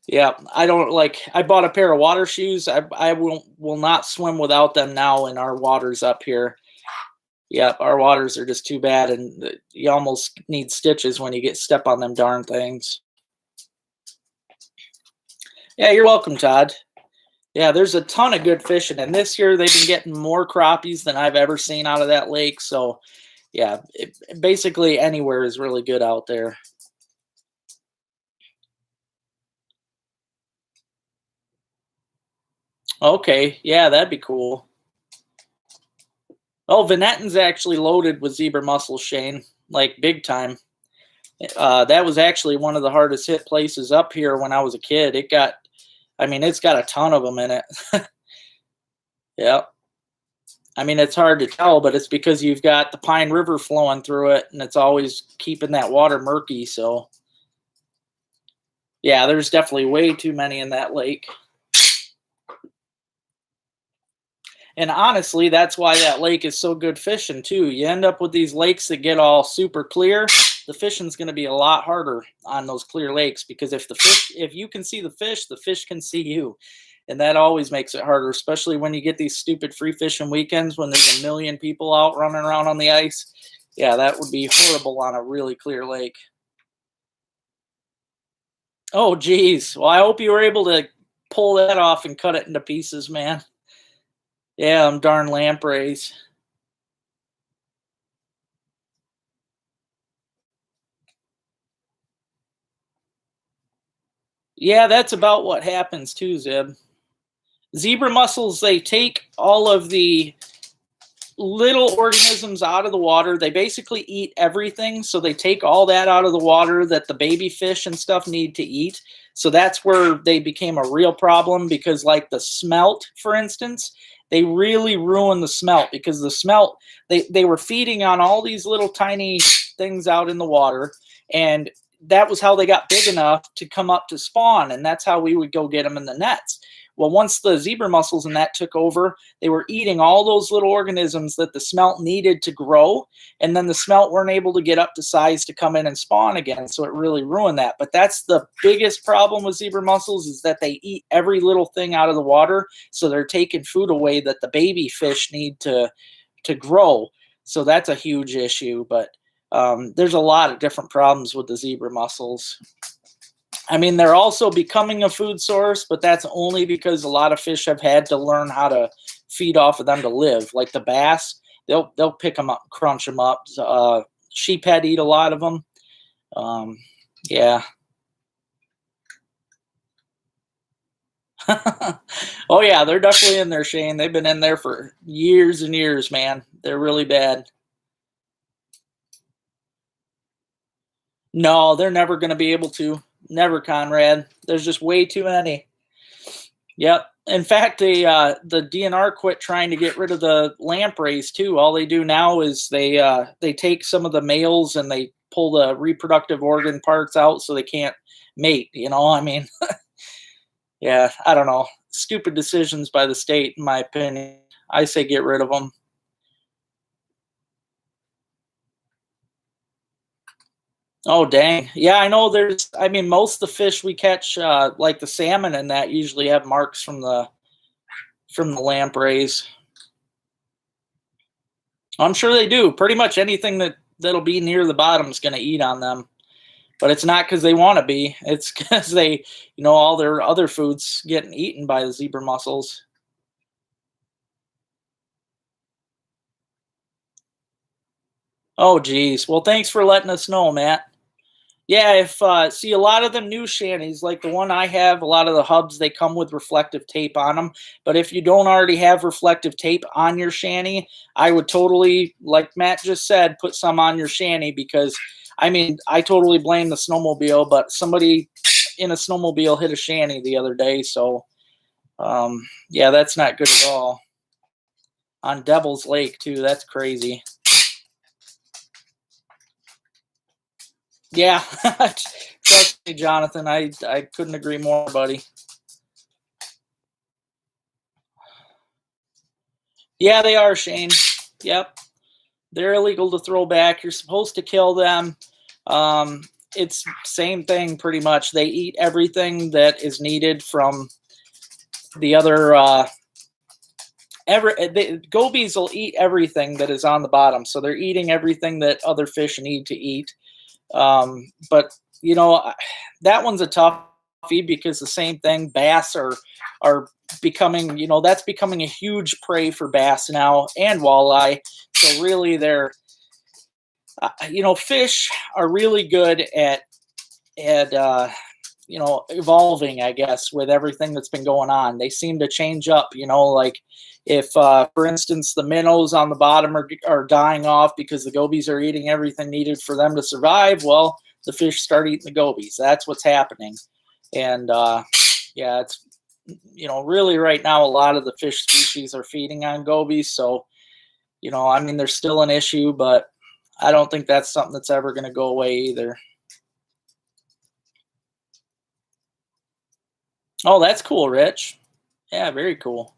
Yeah, I don't like. I bought a pair of water shoes. I will not swim without them now in our waters up here. Yep, our waters are just too bad, and you almost need stitches when you get step on them darn things. Yeah, you're welcome, Todd. Yeah, there's a ton of good fishing, and this year they've been getting more crappies than I've ever seen out of that lake. So, yeah, basically anywhere is really good out there. Okay, yeah, that'd be cool. Oh, Venetton's actually loaded with zebra mussels, Shane, like big time. That was actually one of the hardest hit places up here when I was a kid. I mean, it's got a ton of them in it. Yeah. I mean, it's hard to tell, but it's because you've got the Pine River flowing through it, and it's always keeping that water murky. So, yeah, there's definitely way too many in that lake. And honestly, that's why that lake is so good fishing too. You end up with these lakes that get all super clear. The fishing's going to be a lot harder on those clear lakes because if you can see the fish can see you. And that always makes it harder, especially when you get these stupid free fishing weekends when there's a million people out running around on the ice. Yeah, that would be horrible on a really clear lake. Oh, geez. Well, I hope you were able to pull that off and cut it into pieces, man. Yeah, darn lampreys. Yeah, that's about what happens too, Zib. Zebra mussels, they take all of the little organisms out of the water. They basically eat everything. So they take all that out of the water that the baby fish and stuff need to eat. So that's where they became a real problem because, like the smelt, for instance, they really ruined the smelt because the smelt, they were feeding on all these little tiny things out in the water. And that was how they got big enough to come up to spawn. And that's how we would go get them in the nets. Well, once the zebra mussels and that took over, they were eating all those little organisms that the smelt needed to grow, and then the smelt weren't able to get up to size to come in and spawn again, so it really ruined that. But that's the biggest problem with zebra mussels, is that they eat every little thing out of the water, so they're taking food away that the baby fish need to grow. So that's a huge issue, but there's a lot of different problems with the zebra mussels. I mean, they're also becoming a food source, but that's only because a lot of fish have had to learn how to feed off of them to live. Like the bass, they'll pick them up, crunch them up. Sheephead eat a lot of them. Yeah. Oh yeah, they're definitely in there, Shane. They've been in there for years and years, man. They're really bad. No, they're never going to be able to. Never, Conrad. There's just way too many. Yep. In fact, the DNR quit trying to get rid of the lampreys too. All they do now is they take some of the males and they pull the reproductive organ parts out so they can't mate. You know, I mean, yeah, I don't know. Stupid decisions by the state, in my opinion. I say get rid of them. Oh dang! Yeah, I know. There's. I mean, most of the fish we catch, like the salmon and that, usually have marks from the lampreys. I'm sure they do. Pretty much anything that'll be near the bottom is going to eat on them. But it's not because they want to be. It's because they, all their other foods getting eaten by the zebra mussels. Oh, geez. Well, thanks for letting us know, Matt. Yeah, if see a lot of the new shanties, like the one I have, a lot of the hubs they come with reflective tape on them. But if you don't already have reflective tape on your shanty, I would totally, like Matt just said, put some on your shanty because, I mean, I totally blame the snowmobile, but somebody in a snowmobile hit a shanty the other day, so yeah, that's not good at all. On Devil's Lake too, that's crazy. Yeah, trust me, Jonathan. I couldn't agree more, buddy. Yeah, they are, Shane. Yep, they're illegal to throw back. You're supposed to kill them. Um, it's same thing, pretty much. They eat everything that is needed from the other. Gobies will eat everything that is on the bottom, so they're eating everything that other fish need to eat. But that one's a toughie because the same thing, bass are becoming, that's becoming a huge prey for bass now and walleye. So really, they're fish are really good at evolving, I guess, with everything that's been going on. They seem to change up, like if, for instance, the minnows on the bottom are dying off because the gobies are eating everything needed for them to survive. Well, the fish start eating the gobies. That's what's happening. And yeah, it's, really right now, a lot of the fish species are feeding on gobies. So, I mean, there's still an issue, but I don't think that's something that's ever going to go away either. Oh, that's cool, Rich. Yeah, very cool.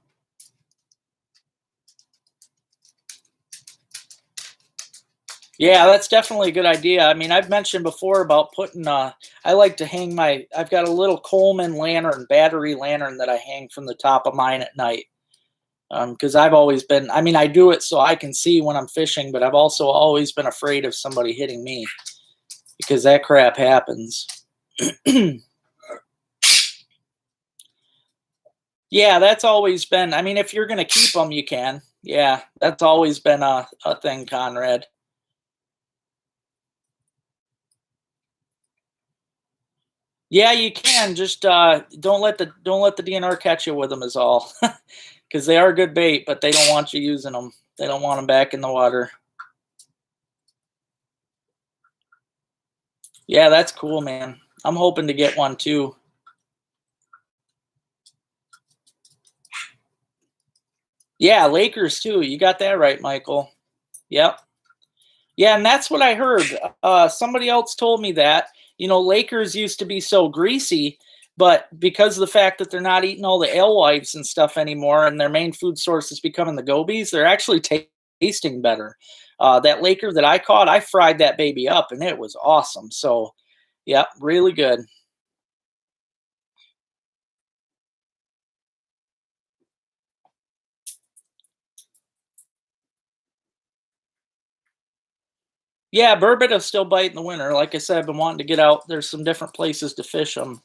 Yeah, that's definitely a good idea. I mean, I've mentioned before about putting, I like to hang I've got a little Coleman lantern, battery lantern that I hang from the top of mine at night. Because I've always been, I mean, I do it so I can see when I'm fishing, but I've also always been afraid of somebody hitting me because that crap happens. Yeah, that's always been, I mean, if you're going to keep them, you can. Yeah, that's always been a thing, Conrad. Yeah, you can. Just don't let the DNR catch you with them is all, because they are good bait, but they don't want you using them. They don't want them back in the water. Yeah, that's cool, man. I'm hoping to get one too. Yeah, Lakers too. You got that right, Michael. Yep. Yeah, and that's what I heard. Somebody else told me that. Lakers used to be so greasy, but because of the fact that they're not eating all the alewives and stuff anymore, and their main food source is becoming the gobies, they're actually tasting better. That Laker that I caught, I fried that baby up, and it was awesome. So, yeah, really good. Yeah, burbot will still bite in the winter. Like I said, I've been wanting to get out. There's some different places to fish them.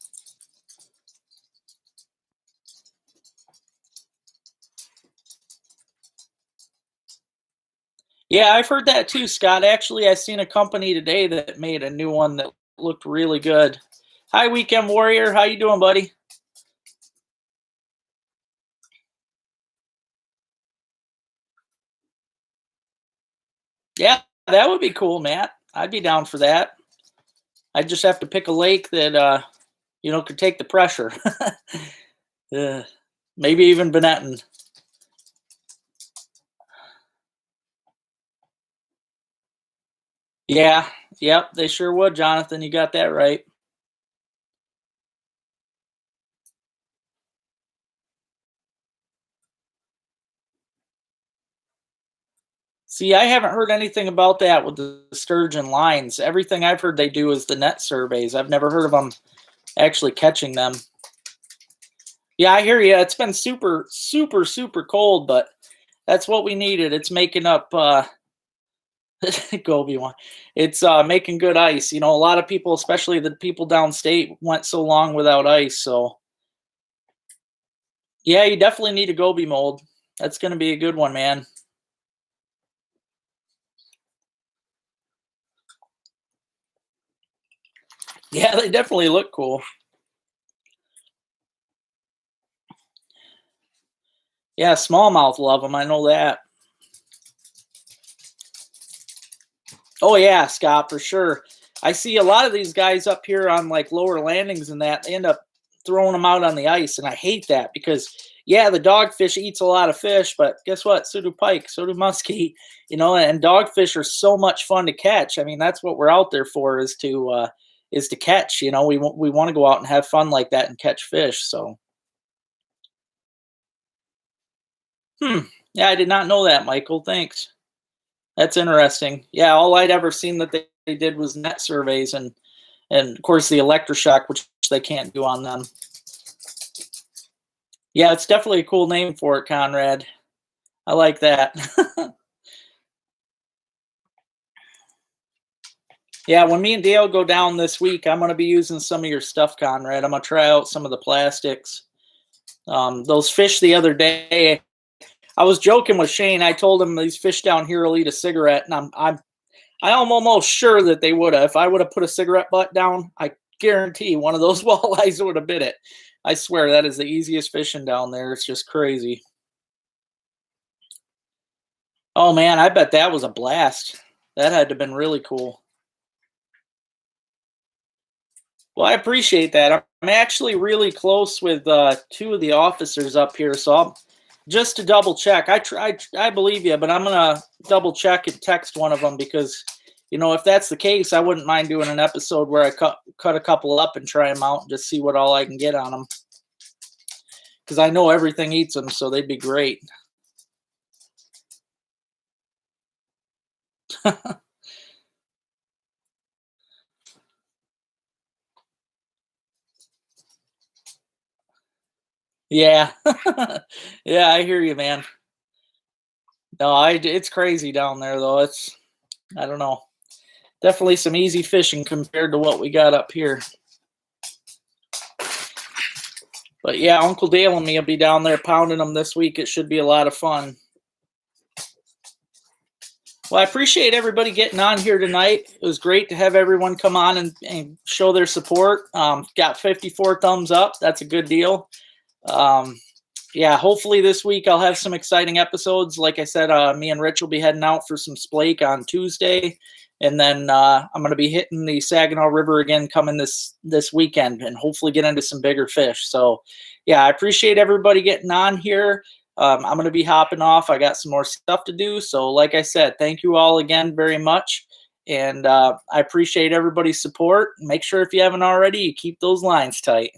Yeah, I've heard that too, Scott. Actually, I seen a company today that made a new one that looked really good. Hi, Weekend Warrior. How you doing, buddy? Yeah, that would be cool, Matt. I'd be down for that. I'd just have to pick a lake that could take the pressure. uh, maybe even Benetton. Yeah, yep, they sure would, Jonathan. You got that right. See, I haven't heard anything about that with the sturgeon lines. Everything I've heard they do is the net surveys. I've never heard of them actually catching them. Yeah, I hear you. It's been super, super, super cold, but that's what we needed. It's making up Gobi one. It's making good ice. A lot of people, especially the people downstate, went so long without ice. So yeah, you definitely need a Gobi mold. That's going to be a good one, man. Yeah, they definitely look cool. Yeah, smallmouth love them. I know that. Oh yeah, Scott, for sure. I see a lot of these guys up here on like lower landings and that they end up throwing them out on the ice, and I hate that because yeah, the dogfish eats a lot of fish, but guess what? So do pike, so do muskie, and dogfish are so much fun to catch. I mean, that's what we're out there for is to catch. We want to go out and have fun like that and catch fish. So, hmm, yeah, I did not know that, Michael. Thanks. That's interesting. Yeah, all I'd ever seen that they did was net surveys and of course the electroshock, which they can't do on them. Yeah, it's definitely a cool name for it, Conrad. I like that. Yeah, when me and Dale go down this week, I'm going to be using some of your stuff, Conrad. I'm going to try out some of the plastics. Those fish the other day, I was joking with Shane. I told him these fish down here will eat a cigarette, and I'm almost sure that they would have. If I would have put a cigarette butt down, I guarantee one of those walleyes would have bit it. I swear that is the easiest fishing down there. It's just crazy. Oh man, I bet that was a blast. That had to have been really cool. Well, I appreciate that. I'm actually really close with two of the officers up here, so just to double check. I believe you, but I'm gonna double check and text one of them because, if that's the case, I wouldn't mind doing an episode where I cut a couple up and try them out and just see what all I can get on them. Because I know everything eats them, so they'd be great. Yeah. Yeah, I hear you, man. No, it's crazy down there though. I don't know. Definitely some easy fishing compared to what we got up here. But yeah, Uncle Dale and me will be down there pounding them this week. It should be a lot of fun. Well, I appreciate everybody getting on here tonight. It was great to have everyone come on and show their support. Got 54 thumbs up. That's a good deal. Yeah, hopefully this week I'll have some exciting episodes. Like I said, me and Rich will be heading out for some splake on Tuesday. And then I'm going to be hitting the Saginaw River again coming this weekend and hopefully get into some bigger fish. So, yeah, I appreciate everybody getting on here. I'm going to be hopping off. I got some more stuff to do. So, like I said, thank you all again very much. And I appreciate everybody's support. Make sure if you haven't already, you keep those lines tight.